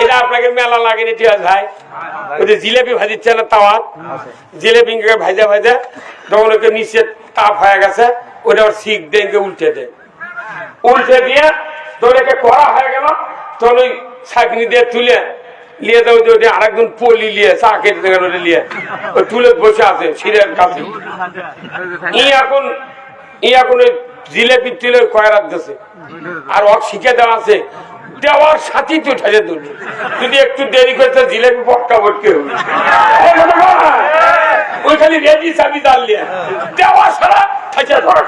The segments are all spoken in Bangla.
এটা আপনাকে মেলা লাগেনি ঠিক আছে ভাই? ওই যে জিলেপি ভাজিচ্ছে না তাওয়াত, জিলেপি ভাজা ভাজা তখন ওকে নিচে তাপ হয়ে গেছে, ওটা ওর শিখ দিয়ে উল্টে দেয়, উল্টে দিয়ে তোকে করা হয়ে গেল, তখন ওই ছাঁকনি দিয়ে তুলে লিয়ে দেয়, ওই আরেকজন পলি লিয়ে চা কেটে লিয়ে ওই তুলে বসে আছে সিরের কাছে। এখন ওই জিলেপি তুলে কয়রাত দিচ্ছে, আর ওর শিখে দেওয়া আছে দেওয়ার সাথেই তো ঠেলে তুলবে, যদি একটু দেরি করতে জিলেপি পটকা পটকে হবে, ওই খালি রেডি চাবি জাল নিয়ে দেওয়া সারা ঠেকে ধরা।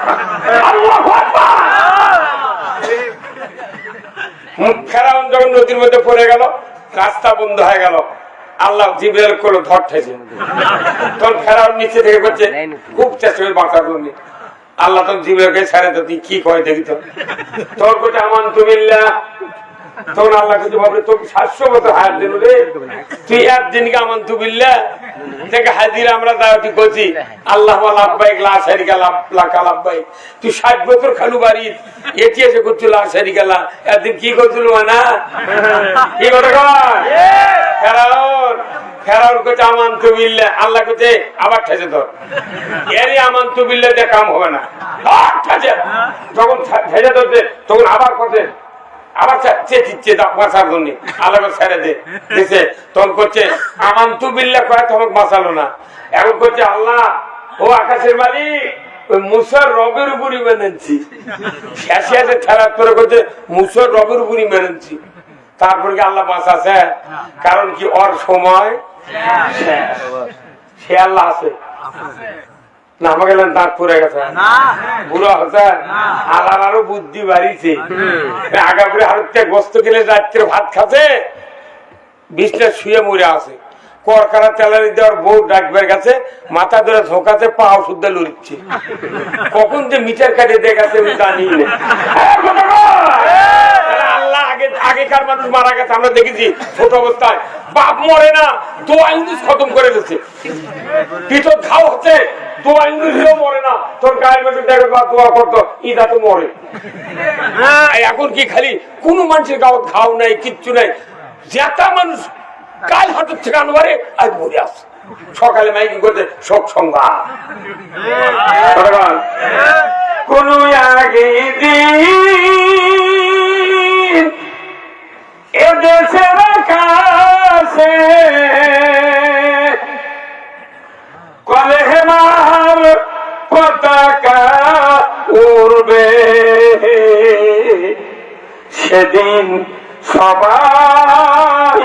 ফেরাউন যখন নদীর মধ্যে পড়ে গেল, রাস্তা বন্ধ হয়ে গেল, আল্লাহ জিবরাইল করলো ধর ঠেছে, তখন ফেরাউন নিচে থেকে করছে খুব চেষ্টা করে বাঁচার জন্য। আল্লাহ তখন জিবরাইলকে ছেড়ে তো তুই কি কয় দেখি তো, তোর করছে আমানতু বিল্লাহ। তখন আল্লাহ কিছু ভাবলে তোকে 700 বছর হায়াত দিল রে, তুই একদিনকে আমানতু বিল্লাহ থেকে হাজিরা আমরা দাওয়াতি করছি, আল্লাহ লাব্বাইক লা শারিকা লাক লাব্বাইক, তুই 60 বছর খালু বাড়ি এটি এসে করছিল লা শারিকা লা, একদিন কি করছিল না কি কথা কয় ফেরাউন করছে আমানতু বিল্লাহ, আল্লাহ করছে আবার ঠেসে ধর, এরই আমানতু বিল্লাহ দিয়ে কাম হবে না, যখন ঠেসে ধরছে তখন আবার করছে আবার চেঁচিচ্ছে বাঁচার জন্য, আল্লাহ ছেড়ে দিয়েছে, তখন করছে আমানতু বিল্লাহ কয় তখন বাঁচালো না, এখন করছে আল্লাহ ও আকাশের মালিক ওই মুসার রবের উপরই মেনেছি, শেষে আছে ঠেলা করে করছে মুসার রবের উপরই মেনেছি, তারপরে কি আল্লাহ বাঁচাছে? কারণ কি ওর সময় সে আল্লাহ আছে না, আমাকে দাঁত পড়ে গেছে বুড়া হচ্ছে, আল্লাহ আরো বুদ্ধি বাড়িছে, আগা করে আরো গোস্ত খেলে রাত্রে ভাত খাচ্ছে, বিছনা শুয়ে মরে আছে, করকারা তেলারি দেওয়ার বউ ডাকবার গেছে, মাথা ধরে ঝোঁকাতে পাও শুদ্ধ লড়ছে, কখন যে মিটার কাটে দিয়ে গেছে আমি জানি না। আল্লাহ আগেকার মানুষ মারা গেছে আমরা দেখেছি ছোট অবস্থায়, বাপ মরে না দোয়া ইংলিশ খতম করে দিচ্ছে, পিঠর ঘাও হচ্ছে দোয়া ইংলিশ মরে না, তোর গায়ের মধ্যে দেখে দোয়া করতো ইদা তো মরে। এখন কি খালি কোন মানুষের গাও ঘাও নাই কিচ্ছু নাই, যেটা মানুষ কাল হাতের থেকে আনবারে আজ মরে আসে, সকালে মাইকিং করতে শোক সংবাদ, কোন আগে দিন এদেশের কাছে কলেমার পতাকা উড়বে, সেদিন সবাই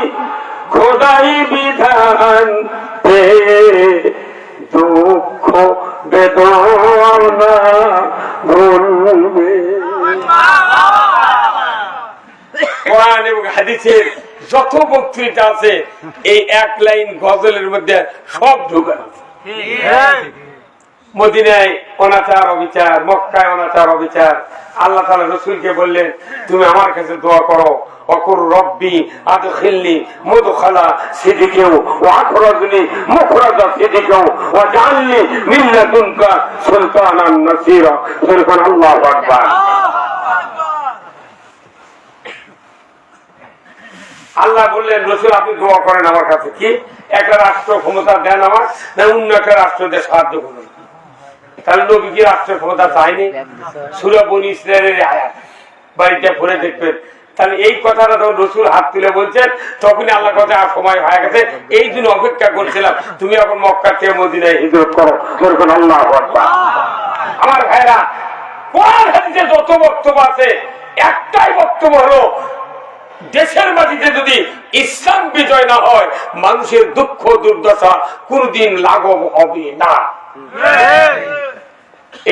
খোদাই বিধান দুঃখ বেদনা ভুলবে। কোরআন এবং হাদিসের যত বক্তৃতা আছে এই এক লাইন গজলের মধ্যে সব ঢুকানো আছে। মদিনায় অনাচার অবিচার, মক্কায় অনাচার অবিচার, আল্লাহ তাআলা রাসূলকে বললেন তুমি আমার কাছে দোয়া করো, অকুর রব্বি আদখিলনি মুদখালা সিদিকিও ওয়া আখরাজনি মুখরাজা সিদিকিও ওয়া জাআলনি মিন লাদুনকা সুলতানান নাসীরা। সুবহান আল্লাহু আকবার। আল্লাহ বললেন রাসূল আপনি দোয়া করেন আমার কাছে, কি একটা রাষ্ট্র ক্ষমতা দেন আমার, না অন্য একটা রাষ্ট্র দিয়ে সাহায্য করুন। তাহলে নবী কি রাষ্ট্র ক্ষমতা চায়নি? সূরা বনী ইসরাঈলের আয়াত বাড়িতে পড়ে দেখবেন। তাহলে এই কথাটা যখন রাসূল হাত তুলে বলছেন তখনই আল্লাহ কথা আর সময় হয়ে গেছে, এই জন্য অপেক্ষা করছিলাম তুমি এখন মক্কা থেকে মদিনায় হিজরত করো। বলবেন আল্লাহু আকবার। আমার ভাইরা, কোরআন হাদিসে যত বক্তব্য আছে একটাই বক্তব্য হলো দেশের মাটিতে যদি ইসলাম বিজয় না হয় মানুষের দুঃখ দুর্দশা কোনদিন লাঘব হবে না।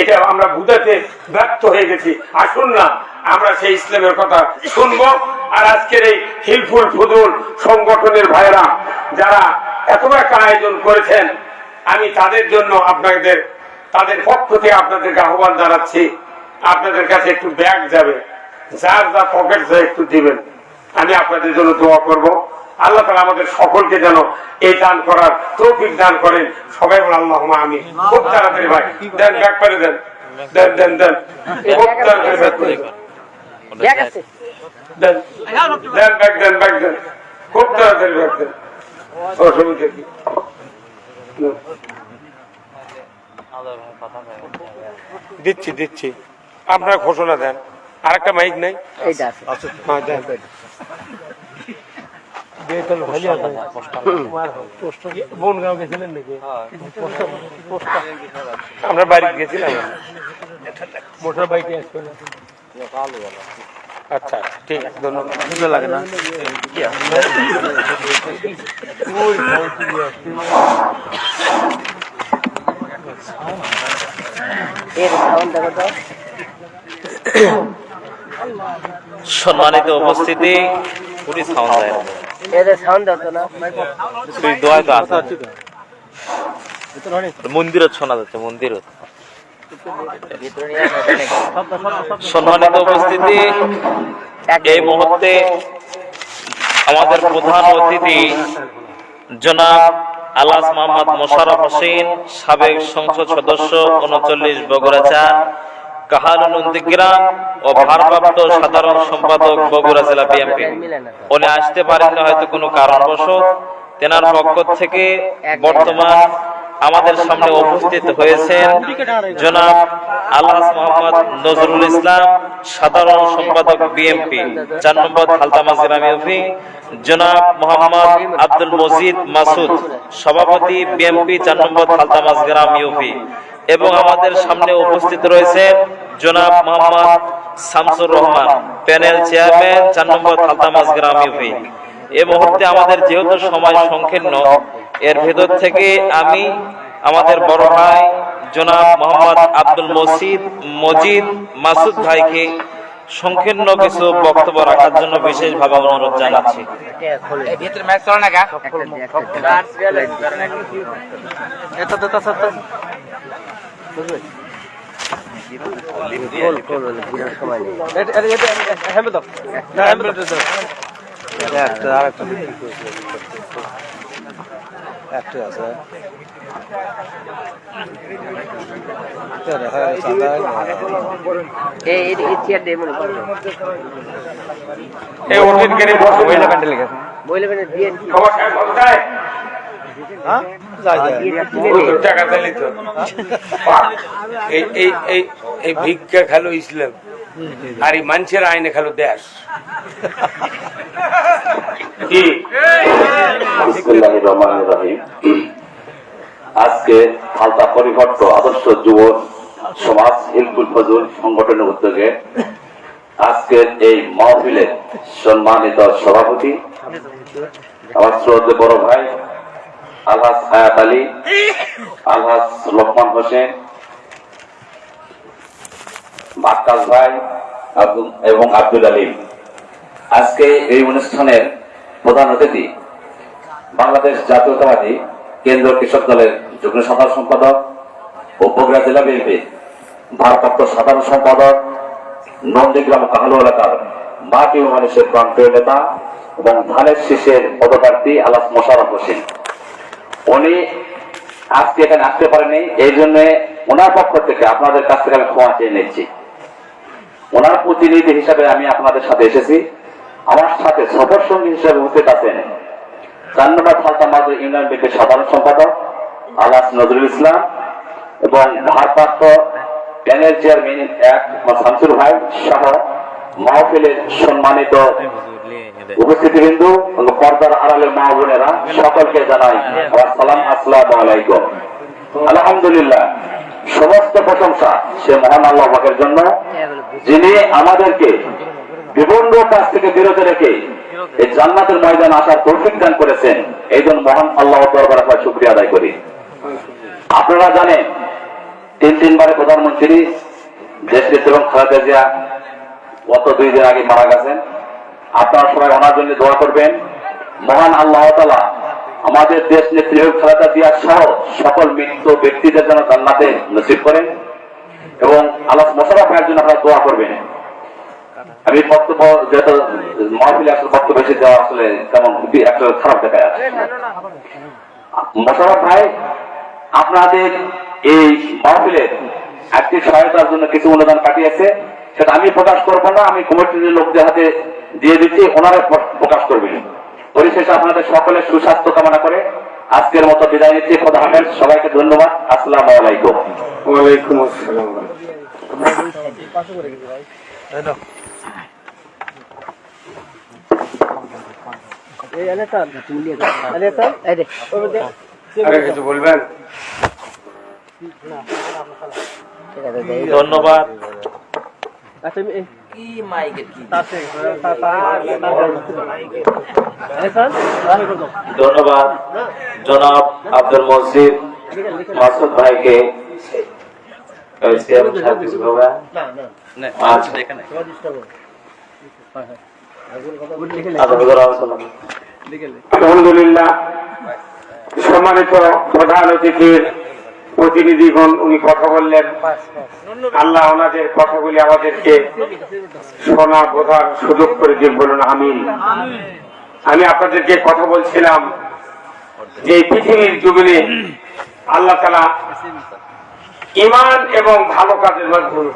এটা আমরা বুঝাতে ব্যর্থ হয়ে গেছি। আসুন না আমরা সেই ইসলামের কথা শুনবো। আর আজকের এই হিলফুল ফুদুল সংগঠনের ভাইরা যারা এত একটা আয়োজন করেছেন, আমি তাদের জন্য আপনাদের তাদের পক্ষ থেকে আপনাদেরকে আহ্বান জানাচ্ছি, আপনাদের কাছে একটু ব্যাগ যাবে, যার যা পকেট একটু দিবেন, আমি আপনাদের জন্য দোয়া করব। আল্লাহ তাআলা আমাদের সকলকে যেন এই দান করার তৌফিক দান করেন। সবাই বলেন আল্লাহুম্মা আমিন। খুব তাড়াতাড়ি ভাই দেন, ব্যাগ করে দেন, দেন দেন দেন, খুব তাড়াতাড়ি ব্যাগ করে দেন। দেন ব্যাগ দেন খুব তাড়াতাড়ি ব্যাগ দেন, অসুবিধা কি? দিচ্ছি আপনারা ঘোষণা দেন। আরেকটা মাইক নাই? আমরা বাড়ি গেছিলাম, মোটর বাইকে আসবে। আচ্ছা ঠিক আছে, ধন্যবাদ। লাগে না সম্মানিত উপস্থিতি, পুলিশ সাউন্ড দেয় মন্দিরত শোনা যাচ্ছে, মন্দিরত। সম্মানিত উপস্থিতি, এই মুহূর্তে আমাদের প্রধান অতিথি জনাব আলহাজ মোহাম্মদ মোশাররফ হোসেন, সাবেক সংসদ সদস্য ৩৯ বগুড়া ৪, কাহালু নন্দীগ্রাম ও ভারপ্রাপ্ত সাধারণ সম্পাদক বগুড়া জেলা বিএনপি। উনি আসতে পারেন না হয়তো কোনো কারণবশত। তেনার পক্ষ থেকে বর্তমান আমাদের সামনে উপস্থিত হয়েছেন জনাব আলহাজ মোহাম্মদ নজরুল ইসলাম, সাধারণ সম্পাদক বিএনপি ৪ নম্বর থালতা মাঝগ্রাম ইউপি, জনাব মোহাম্মদ আব্দুল মজিদ মাসুদ, সভাপতি বিএনপি ৪ নম্বর থালতা মাঝগ্রাম ইউপি, এবং আমাদের সামনে উপস্থিত রয়েছেন জনাব মোহাম্মদ শামসুর রহমান, প্যানেল চেয়ারম্যান ৪ নম্বর থালতা মাঝগ্রাম ইউপি। এই মুহূর্তে আমাদের যেহেতু সময় সংকীর্ণ, এর ভেতর থেকে আমি আমাদের বড় ভাই জনাব মোহাম্মদ আব্দুল মজিদ মাসুদ ভাইকে সংকীর্ণ কিছু বক্তব্য রাখার জন্য বিশেষভাবে অনুরোধ জানাচ্ছি। এই ভিক্ষা খেলো ইসলাম, আর এই মানুষের আইনে খেলো দেশ। আজকে থালতা পরিবর্ত আদর্শ যুব সমাজ হিলকুল ফজল সংগঠনের উদ্যোগে আজকের এই মাহফিলের সম্মানিত সভাপতি আমার শ্রদ্ধেয় বড় ভাই আলহাজ হায়াত আলী, আলহাজ লোকমান হোসেন, বাক্কাস ভাই এবং আব্দুল আলিম। আজকে এই অনুষ্ঠানের প্রধান অতিথি বাংলাদেশ জাতীয়তাবাদী কেন্দ্র কৃষক দলের যুগ্ম সাধারণ সম্পাদক ও বগুড়া জেলা বিএনপি ভারপ্রাপ্ত সাধারণ সম্পাদক, নন্দীগ্রাম কাহালু এলাকার মাটি ও মানুষের প্রান্তীয় নেতা এবং ধানের শীষের পদপ্রার্থী আলহাজ মোশাররফ হোসেন। উনি আজকে এখানে আসতে পারেনি, এই জন্য ওনার পক্ষ থেকে আপনাদের কাছ থেকে আমি ক্ষমা চেয়ে নিচ্ছি। ওনার প্রতিনিধি হিসাবে আমি আপনাদের সাথে এসেছি। আমার সাথে সফর সঙ্গী হিসেবে উপস্থিত আছেন ৪ নম্বর থালতা মাঝগ্রাম ইউনিয়ন বিএনপির সাধারণ সম্পাদক আলহাজ নজরুল ইসলাম এবং ভারপ্রাপ্ত প্যানেল চেয়ারম্যান ১ শামসুর ভাই সহ মাহফিলের সম্মানিত উপস্থিতিবৃন্দ, পর্দার আড়ালের মা বোনেরা, সকলকে জানাই আমার সালাম, আসসালামু আলাইকুম। আলহামদুলিল্লাহ, সমস্ত প্রশংসা সে মহান আল্লাহ পাকের জন্য, যিনি আমাদেরকে বিভিন্ন কাজ থেকে বিরত রেখে এই জান্নাতের ময়দান আসার তৌফিক দান করেছেন। এই জন্য মহান আল্লাহ দরবারে আমরা শুকরিয়া আদায় করি। আপনারা জানেন ৩বারে প্রধানমন্ত্রী দেশনেত্রী এবং খালেদা জিয়া গত ২ দিন আগে মারা গেছেন। আপনারা সবাই ওনার জন্য দোয়া করবেন। মহান আল্লাহ তাআলা আমাদের দেশ নেত্রী খালেদা জিয়া সহ সকল মৃত ব্যক্তিদের যেন জান্নাতে নসিব করেন এবং আল্লাহ মোশাররফ ভাইয়ের জন্য আপনারা দোয়া করবেন। আমি বক্তব্য যেহেতু মাহফিলে আসলে বক্তব্য বেশি দেওয়া আসলে তেমন একটা খারাপ দেখা যাচ্ছে। মোশাররফ ভাই, আপনাদের এই মাহফিলের আর্থিক সহায়তার জন্য কিছু অনুদান পাঠিয়েছে, সেটা আমি প্রকাশ করবো না, আমি কমিটির লোকদের হাতে দিয়ে দিচ্ছি, ওনারা প্রকাশ করবেন। পরিশেষে আপনাদের সকলের সুস্বাস্থ্য কামনা করে আজকের মতো বিদায় নিচ্ছি। খোদা হাফেজ, সবাইকে ধন্যবাদ। আসসালামু আলাইকুম। ওয়ালাইকুম আসসালাম। আরে কিছু বলবেন? ধন্যবাদ। ধন্যবাদ জনাব আব্দুল মসজিদ মাসুদ ভাইকে। আলহামদুলিল্লাহ, সম্মানিত প্রধান অতিথির প্রতিনিধিগণ উনি কথা বললেন। আল্লাহ ওনাদের কথাগুলি আমাদেরকে শোনা বোঝার সুযোগ করে দিন, বলুন আমিন। আমি আপনাদেরকে কথা বলছিলাম যে এই পৃথিবীর জমিনে আল্লাহ তাআলা ঈমান এবং ভালো কাজের মাধ্যমে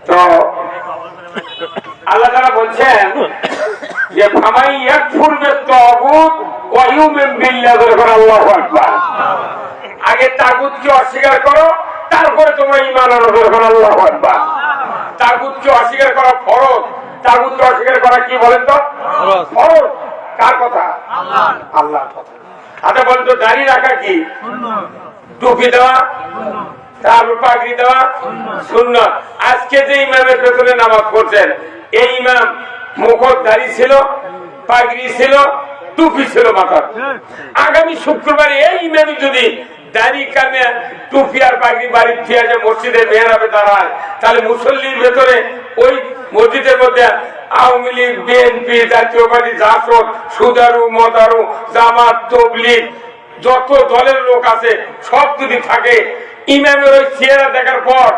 তো আল্লাহ তাআলা বলছেন যে ফামাই ইয়াকফুর বিত-তাগুত ওয়া ইউমিন বিল্লাহি, আল্লাহু আকবার। আগে তাগুতকে অস্বীকার করো, তারপরে তোমরা ঈমান আনো, আল্লাহু আকবার। তাগুতকে অস্বীকার করা ফরজ। তাগুতকে অস্বীকার করা কি বলেন তো? ফরজ। কার কথা? আল্লাহর কথা। আচ্ছা বলেন তো, দাড়ি রাখা কি? টুপি দেওয়া, তারপর পাগড়ি দেওয়া সুন্নাত। আজকে যে ইমামের পেছনে নামাজ পড়ছেন, এই ইমাম মুখত দাড়ি ছিল, পাগড়ি ছিল, টুপি ছিল মাথার। আগামী শুক্রবারে এই ইমামই যদি দাড়ি কানে টুপি আর পাগড়ি বাড়ির থেকে যে মসজিদের মেহরাবে দাঁড়ায়, তাহলে মুসল্লির ভেতরে ওই মসজিদের মধ্যে আওয়ামী লীগ, বিএনপি, জাতীয় পার্টি, জাসদ, সুদারু, মদারু, জামাত, তবলিগ, যত দলের লোক আছে সব যদি থাকে, ইমামের ওই চেহারা দেখার পর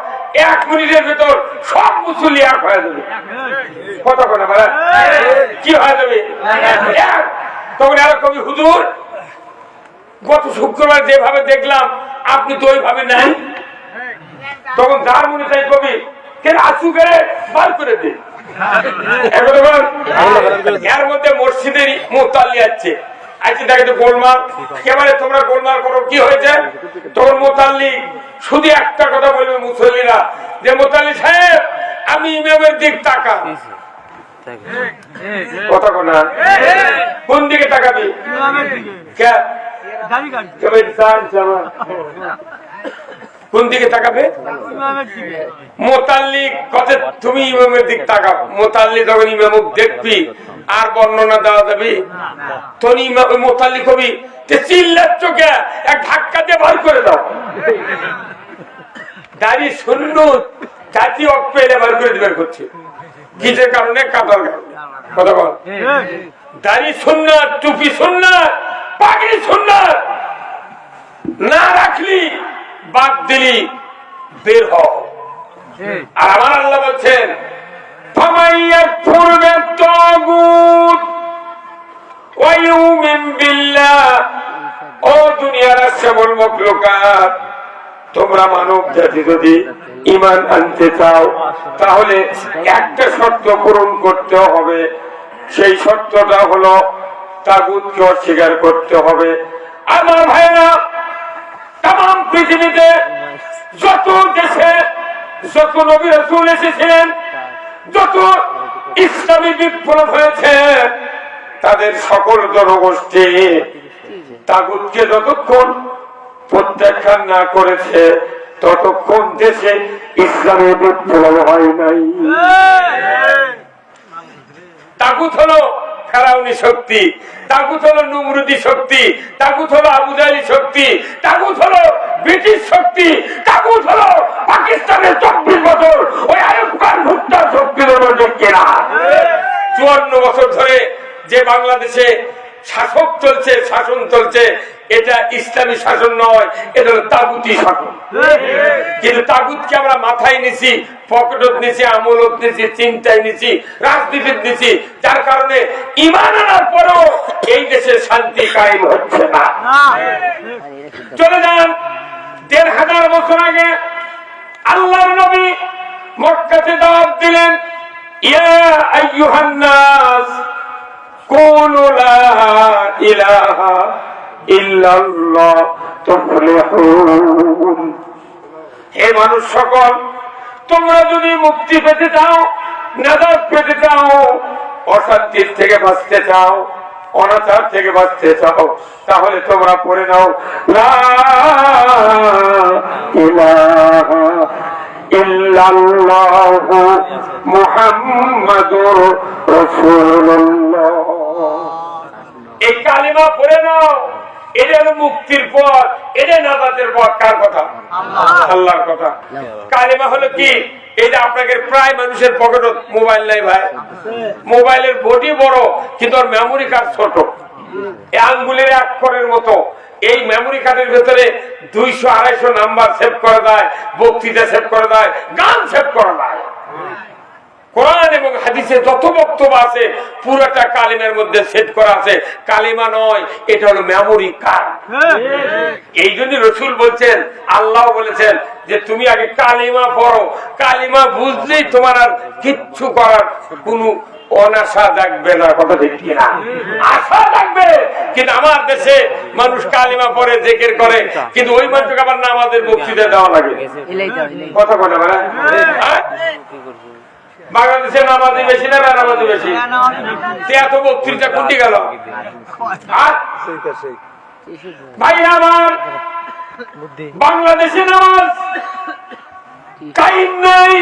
1 মিনিটের ভেতর সব মুসল্লি এক হয়ে যাবে। কত কথা বলে কি হয়ে যাবে? তখন আর কবি হুজুর গত শুক্রবার যেভাবে দেখলাম আপনি তো ওইভাবে নাই। তখন যার মনে চাই কবি কেন আসু করে বার করে দে। এর মধ্যে মসজিদের মোতাল্লি আছে, আজকে দেখে তো গোলমাল, একেবারে তোমরা গোলমাল করো, কি হয়েছে? তখন মোতাল্লি শুধু একটা কথা বলবে মুসল্লিরা, যে মোতাল্লি সাহেব আমি ইমামের দিক তাকা। কথা না, কোন দিকে তাকাবি? কোন দিকে তাকাবে? মোতাল্লি কথা তুমি ইমামের দিক তাকাও। মোতাল্লি যখন ইমামুক দেখবি আর বর্ণনা দেওয়া যাবে, তখন মোতাল্লি কবি চিল্লার চোখে এক ধাক্কা দিয়ে বার করে দাও। দাড়ি শূন্য জাতীয় পেলে বার করে দিবার করছে কিসের কারণে? কাতার কারণে। কথা বল, দাড়ি সুন্নাত, টুপি সুন্নাত, পাগড়ি সুন্নাত, না রাখলি বাদ দিলি বের হ। আর আমার আল্লাহ বলছেন ও দুনিয়ার কেবল মখলুকাত, তোমরা মানব জাতি যদি ঈমান আনতে চাও তাহলে একটা শর্ত পূরণ করতে হবে। সেই শর্তটা হলো তাগুতকে অস্বীকার করতে হবে। আমার ভাইরা, তাম পৃথিবীতে যত দেশে যত নবী রাসূল এসেছিলেন, যত ইসলামী বিপ্লব হয়েছে, তাদের সকল জনগোষ্ঠী তাগুতকে যতক্ষণ প্রত্যাখ্যান না করেছে ততক্ষণ দেশে ইসলামী বিপ্লব হয় নাই। তাগুত হলো ফেরাউনি শক্তি, তাগুত হলো নমরুদি শক্তি, তাগুত হলো আবু জাহলি শক্তি, তাগুত হলো ব্রিটিশ শক্তি, তাগুত হলো পাকিস্তানের 24 বছর ওই আইয়ুব খান ভুট্টার শক্তি। 54 বছর ধরে যে বাংলাদেশে শাসক চলছে, শাসন চলছে, এটা ইসলামী শাসন নয়, এটা হলো তাগুতি শাসন। কিন্তু তাগুতকে আমরা মাথায় নিছি, পকেটত নিছি, আমলত নিছি, চিন্তায় নিছি, রাজনীতির নিছি, যার কারণে ঈমান আনার পরেও এই দেশে শান্তি কায়েম হচ্ছে না। চলে যান ১৫০০ বছর আগে আল্লাহর নবী মক্কাতে দাওয়াত দিলেন, ইয়া আইয়ুহান নাস কুলু লা ইলাহা ইল্লাল্লাহ তুফলিহুন। হে মানুষ সকল, তোমরা যদি মুক্তি পেতে চাও, নাজাত পেতে চাও, অশান্তির থেকে বাঁচতে চাও, অনাচার থেকে বাঁচতে চাও, তাহলে তোমরা পড়ে নাও লা ইলাহা ইল্লাল্লাহু মুহাম্মাদুর রাসূলুল্লাহ। এই কালিমা পড়ে নাও, এটা হলো মুক্তির পথ, এটা নাজাতের পথ। কার কথা? আল্লাহর কথা। কালিমা হলো কি? এটা আপনাকে প্রায় মানুষের পকেটে মোবাইল নাই ভাই, মোবাইলের বডি বড় কিন্তু ওর মেমোরি কার্ড ছোট, আঙ্গুলের অক্ষরের মতো। এই মেমোরি কার্ডের ভেতরে ২০০-২৫০ নাম্বার সেভ করা যায়, বক্তৃতা সেভ করা যায়, গান সেভ করা যায়। কোরআন এবং হাদিসে যত বক্তব্য আছে পুরোটা কালিমার মধ্যে সেট করা আছে। কালিমা নয়, এটা হলো মেমোরি কার্ড। এই জন্য রাসূল বলছেন, আল্লাহ বলেছেন যে তুমি আগে কালিমা পড়ো, কালিমা বুঝলেই তোমার আর কিচ্ছু করার কোনো অনাশা জাগবে না। কথা ঠিক কিনা? আশা জাগবে। কিন্তু আমার দেশে মানুষ কালিমা পড়ে, জিকির করে, কিন্তু ওই মানুষকে আবার নামাজের বক্তৃতা দেওয়া লাগে। কথা বলে মানে বাংলাদেশে নামাজি বেশি না বেনামাজি বেশি? এত বক্তৃতা কোনটি গেল? ভাই আমার, বাংলাদেশে নামাজ কায়েম নাই।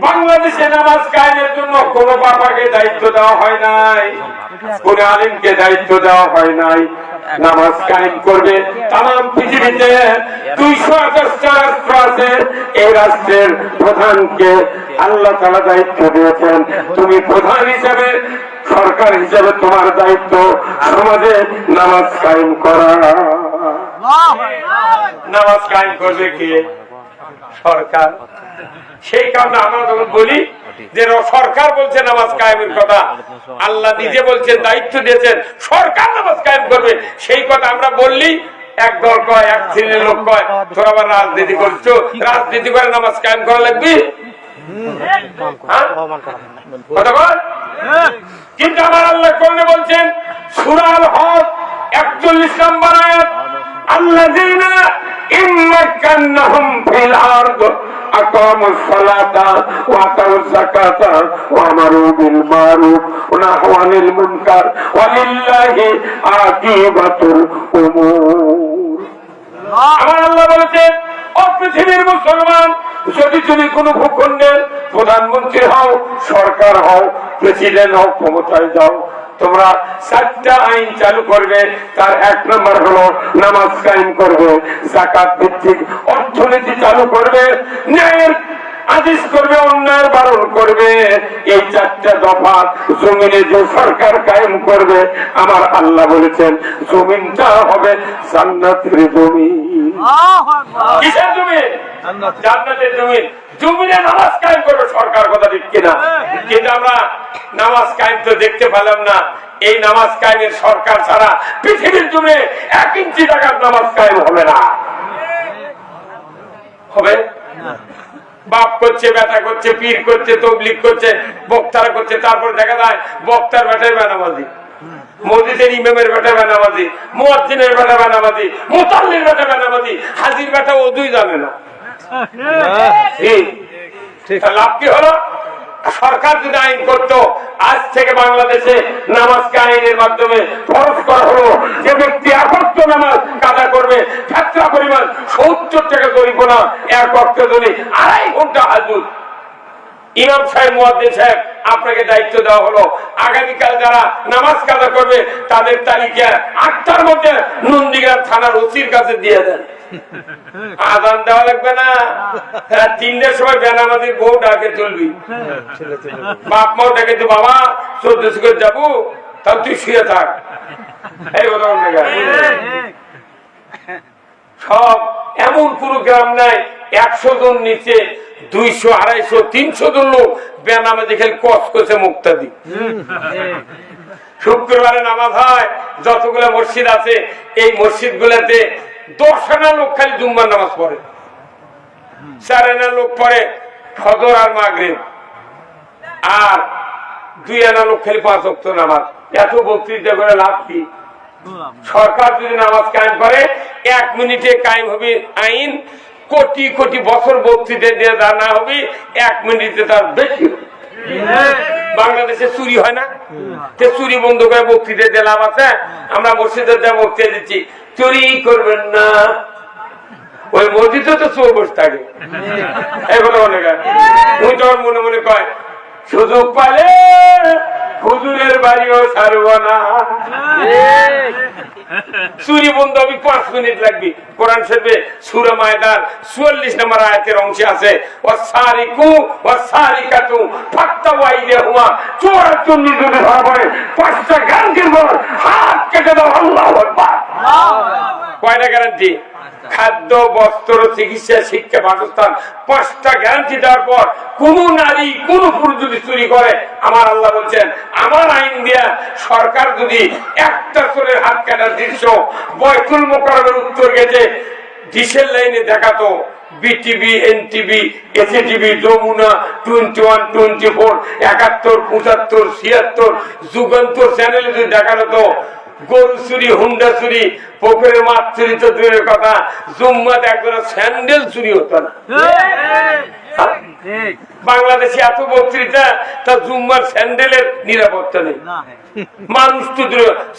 বাংলাদেশে নামাজ কায়েমের জন্য কোন বাবাকে দায়িত্ব দেওয়া হয় নাই, কোন আলিমকে দায়িত্ব দেওয়া হয় নাই। নামাজ কায়েম করবে তাম পৃথিবীতে ২২৮টা রাষ্ট্র আছে, এই রাষ্ট্রের প্রধানকে আল্লাহ তাআলা দায়িত্ব দিয়েছেন। তুমি প্রধান হিসেবে, সরকার হিসেবে তোমার দায়িত্ব সমাজে নামাজ কায়েম করা। নামাজ কায়েম করবে কে? সরকার। সেই কারণে আমরা যখন বলি যে সরকার বলছে নামাজ কায়েমের কথা, আল্লাহ নিজে বলছেন, দায়িত্ব দিয়েছেন সরকার নামাজ কায়েম করবে, সেই কথা আমরা বললি এক দল কয়, এক শ্রেণীর লোক কয় তোরা আবার রাজনীতি করছো, রাজনীতি করে নামাজ কায়েম করা লাগবে। কিন্তু আমার আল্লাহ কোরআনে বলছেন, সূরা আল হজ ৪১ নম্বর আয়াত, আল্লাযীনা ইম্মাক্কান্নাহুম ফিল আরদ আকামুস সালাতা ওয়া আতাউয যাকাতা ওয়া আমারু বিল মারুফ ওয়া নাহাউ আনিল মুনকার ওয়া লিল্লাহি আকিবাতুল উমুর। আমার আল্লাহ বলেছেন, ও পৃথিবীর মুসলমান, যদি তুমি কোন ভূখণ্ডের প্রধানমন্ত্রী হও, সরকার হও, প্রেসিডেন্ট হও, ক্ষমতায় যাও, তোমরা ৪টা আইন চালু করবে। তার ১ নম্বর হলো নামাজ কায়েম করবে, যাকাত ভিত্তিক অর্থনীতি চালু করবে, ন্যায়ের আদেশ করবে, অন্যায়ের বারণ করবে। এই ৪টা দফা জমিনে যে সরকার কায়েম করবে, আমার আল্লাহ বলেছেন জমিনটা হবে জান্নাতের জমিন। কিসের জমিন? জান্নাতের জমিন। জমিনে নামাজ কায়েম করবে সরকার। কথা ঠিক কিনা? কিন্তু আমরা নামাজ কায়েম তো দেখতে পেলাম না। এই নামাজ কায়েমের সরকার ছাড়া পৃথিবীর জমিনে ১ ইঞ্চি টাকার নামাজ কায়েম হবে না। হবে? বাপ করছে, বেটা করছে, পীর করছে, তবলিগ করছে, বক্তারা করছে, তারপরে দেখা যায় বক্তার বেটায় বেনামাজি, মসজিদের ইমামের বেটা বেনামাজি, মুয়াজ্জিনের বেটা বেনামাজি, মুসাল্লির বেটা বেনামাজি, হাজির বেটা ওযুই জানে না। লাভ কি হলো? সরকার যদি আইন করতো, আজ থেকে বাংলাদেশে নামাজকে আইনের মাধ্যমে ফরজ করা হলো, যে ব্যক্তি একত্র নামাজ কাজা করবে ক্ষেত্রা পরিমাণ ৭০ টাকা জরিমানা, ১ ওয়াক্ত যদি ২.৫ ঘন্টা হাজুর। ইমাম সাহেব, মুয়াজ্জিন সাহেব, আপনাকে দায়িত্ব দেওয়া হলো, আগামীকাল যারা নামাজ কাজা করবে তাদের তালিকা ৮টার মধ্যে নন্দীগ্রাম থানার ওসির কাছে দিয়ে দেন। আজান দেওয়া লাগবে না, ৩টার সময় বেনামাজির বউ ডাকে তুলবি, বাপ মাও ডাকে তুই, বাবা ১৪ করে যাবো, তাহলে তুই শুয়ে থাক। এই সব এমন কোন গ্রাম নাই 100 জন নিচে 200, 250, 300 জন লোক বেনামাজি খেলে কস করছে মুক্তাদি। শুক্রবারে নামাজ হয়, যতগুলো মসজিদ আছে এই মসজিদ গুলাতে 10 আনা লোক খালি জুম্মার নামাজ পড়ে, 4 আনা লোক পড়ে ফজর আর মাগরিব, আর 2 আনা লোক খালি 5 ওয়াক্ত নামাজ। এত বক্তৃতা করে লাভ কি? সরকার যদি নামাজ কায়েম করে 1 মিনিটে কায়েম হবে আইন, কোটি কোটি বছর বক্তৃতা দিয়ে জানা হবে 1 মিনিটে তার বেশি। বাংলাদেশে চুরি হয় না, চুরি বন্ধ করে বক্তৃতা দিয়ে লাভ আছে? আমরা মসজিদের যা বক্তৃতা দিচ্ছি চুরি করবেন না, ওই মসজিদে তো চোর বসে থাকে। এই কথা মনে কর, ওই তখন মনে মনে কয় সুযোগ পালে হুজুরের বাড়িও ছাড়ব না। চুরি বন্ধ হবে 5 মিনিট লাগবে। কোরআন শরীফে সূরা মায়দার 44 নম্বর আয়াতের অংশে আছে ওয়াসারিকু ওয়াসারিকাতু ফাক্তাউ আইদিয়াহুমা, চোর আর চোর যদি ধরা পড়ে 5টা গ্যারান্টির পর হাত কেটে দাও। আল্লাহু আকবার। কয়টা গ্যারান্টি? খাদ্য, বস্ত্র, চিকিৎসা, শিক্ষা, বাসস্থান, 5টা গ্যারান্টি দেওয়ার পর কোন নারী কোন পুরুষ যদি চুরি করে, আমার আল্লাহ বলছেন আমার আইন দিয়া সরকার যদি একটা চোরের হাত কাটার দৃশ্য বয়তুল মোকাররমের উত্তর গেটে ডিশের লাইনে দেখাতো, বিটিভি, এনটিভি, এসিটিভি, যমুনা, 21, 24, 71, 75, 76, যুগান্তর চ্যানেলে যদি দেখানো তো গরু চুরি, হুন্ডা চুরি, পুকুরের মাছ চুরি তো দূরের কথা, জুম্মাতে একজন স্যান্ডেল চুরি হতো না। বাংলাদেশে এত বক্তৃতা, তা জুম্মার স্যান্ডেলের নিরাপত্তা নেই। মানুষ তো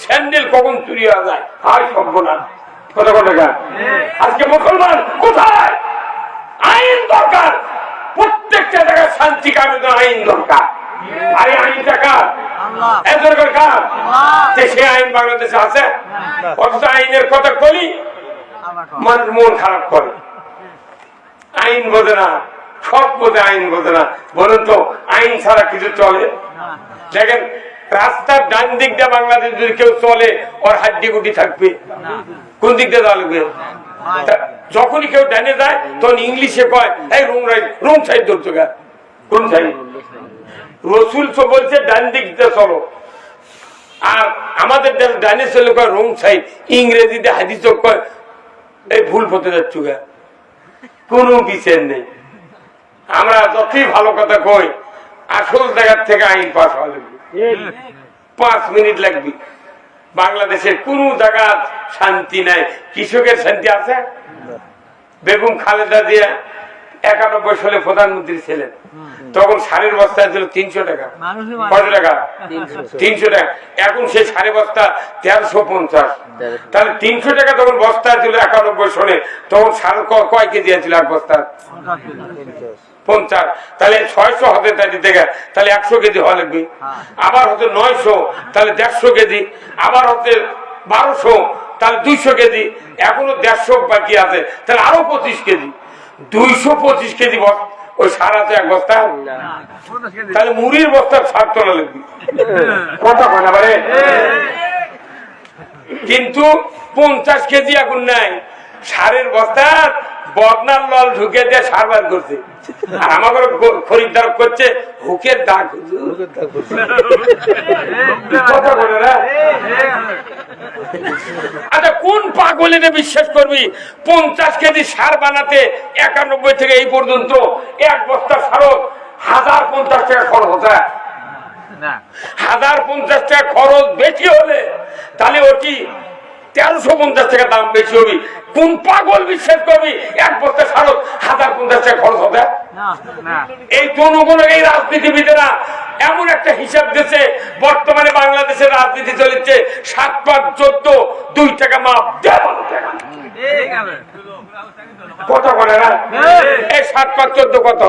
স্যান্ডেল কখন চুরি হয়ে যায়, হায় সর্বনাশ। কথা কথা আজকে মুসলমান কোথায়? আইন দরকার, প্রত্যেকটা জায়গায় শান্তি কানুন আইন দরকার। আরে আইনটা কার? সে আইন বাংলাদেশে আছে, অথচ আইনের কথা বলি মানুষ মন খারাপ করে। আইন বোঝে না, সব বোঝে, আইন বোঝে না। বলুন তো আইন ছাড়া কিছু চলে? দেখেন রাস্তার ডান দিক দিয়ে বাংলাদেশ যদি কেউ চলে ওর হাড্ডি গুটি থাকবে, কোন দিক দিয়ে চলবে? যখনই কেউ ডানে যায় তখন ইংলিশে কয় এই রং সাইড ধরছো গা। কোন সাইড? রসুল তো বলছে ডান দিক দিয়ে চলো, আর আমাদের ডানে চলে কয় রং সাইড। ইংরেজিতে হাদিস কয় এই ভুল পথে যাচ্ছ গা। কোন বিচার নেই। আমরা যতই ভালো কথা কই, আসল জায়গার থেকে আইন পাস হওয়া লাগবে, 5 মিনিট লাগবে। বাংলাদেশের কোন জায়গা শান্তি নাই। কৃষকের শান্তি আছে? বেগম খালেদা জিয়া 91 সালে প্রধানমন্ত্রী ছিলেন, তখন সারের বস্তা ছিল 300 টাকা। কত টাকা? 300 টাকা। এখন সেই সারে বস্তা 1350। তাহলে 300 টাকা তখন বস্তা ছিল 91 সালে, তখন সার কয় কেজি ছিল এক বস্তা? 50। তাহলে 600 হতে থেকে তাহলে 100 কেজি হওয়া লাগবে। আবার হতে 900, তাহলে 150 কেজি। আবার হতে 1200, তাহলে 200 কেজি। এখনো 150 বাকি আছে, তাহলে আরো 25 কেজি। 225 কেজি ওই সার আছে এক বস্তা। তাহলে মুড়ির বস্তা সার তোলা লাগবে। কথা কয় না পারে? কিন্তু 50 কেজি এখন নাই। সারের বস্তা বদনার লল ঢুকে দিয়ে সার বার করছে, আর আমাকে খরিদ্দার করছে হুকের দাগ। আচ্ছা কোন পাগল এটা বিশ্বাস করবি 50 কেজি সার বানাতে 91 থেকে এই পর্যন্ত এক বস্তা সারত 1050 টাকা খরচ হতো? 1050 টাকা খরচ বেশি হলে তাহলে ওটি 1350 টাকা দাম বেশি হবে। কোন পাগল বিশ্বাস করবি এক বস্তা সারত 1050 টাকা খরচ হবে? এই জনগণের, এই রাজনীতিবিদেরা এমন একটা হিসাব দিচ্ছে, বর্তমানে বাংলাদেশের রাজনীতি চলেছে 7, 5, 14, 2 টাকা মাপ 12 টাকা। কত করে না? এই 7, 5, 14 কত?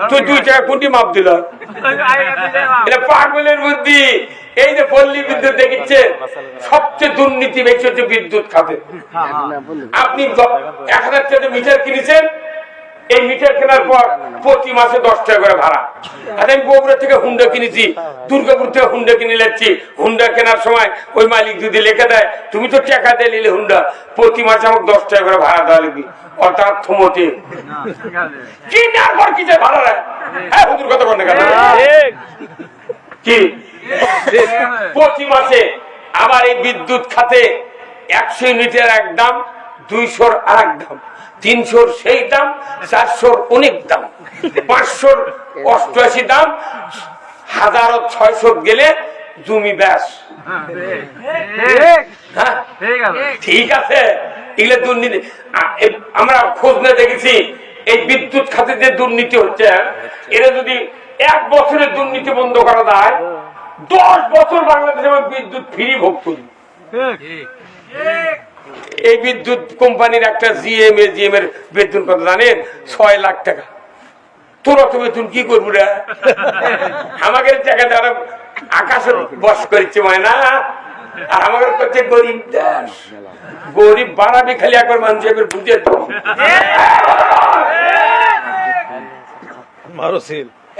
তুই 2 টাকা কোনটি মাপ দিল? এটা পাগলের বুদ্ধি। এই যে পল্লী বিদ্যুৎ দেখিচ্ছে, সবচেয়ে দুর্নীতি বেশি হচ্ছে বিদ্যুৎ খাতে। আপনি 1000 টাকা মিটার কিনেছেন, এই মিটার কেনার পর প্রতি মাসে 10 টাকা করে ভাড়া। আর আমি বগুড়া থেকে হুন্ডা কিনেছি, দুর্গাপুর থেকে হুন্ডা কিনে নিচ্ছি। হুন্ডা কেনার সময় ওই মালিক যদি লিখে দেয় তুমি তো টাকা দিয়ে নিলে হুন্ডা, প্রতি মাসে আমাকে 10 টাকা করে ভাড়া দেওয়া লাগবে। অর্থাৎ থমোটে কিনার পর কি যে ভাড়া দেয়। হ্যাঁ হুজুর কথা বলেন কি প্রতি মাসে। আবার এই বিদ্যুৎ খাতে 100 ইউনিটের এক দাম, 200 আর এক দাম, 300 সেই দাম, 400 অনেক দাম, 588 দাম, 1600 গেলে জমি ব্যাস। ঠিক আছে, এগুলো দুর্নীতি। আমরা খোঁজ নিয়ে দেখেছি এই বিদ্যুৎ খাতে যে দুর্নীতি হচ্ছে, এরা যদি 1 বছরের দুর্নীতি বন্ধ করা যায়, 10 বছর বাংলাদেশে বিদ্যুৎ ফ্রি ভোগ করি। এই বিদ্যুৎ কোম্পানির একটা জিএম এর বেতন কত জানেন? 6 লাখ টাকা। তোর অত বেতন কি করবো রে? আমাকে টাকা যারা আকাশে বস করেছে ময়না, আর আমাদের করছে গরিব দেশ। গরিব বাড়াবে খালি একবার মানুষ এবার বুঝে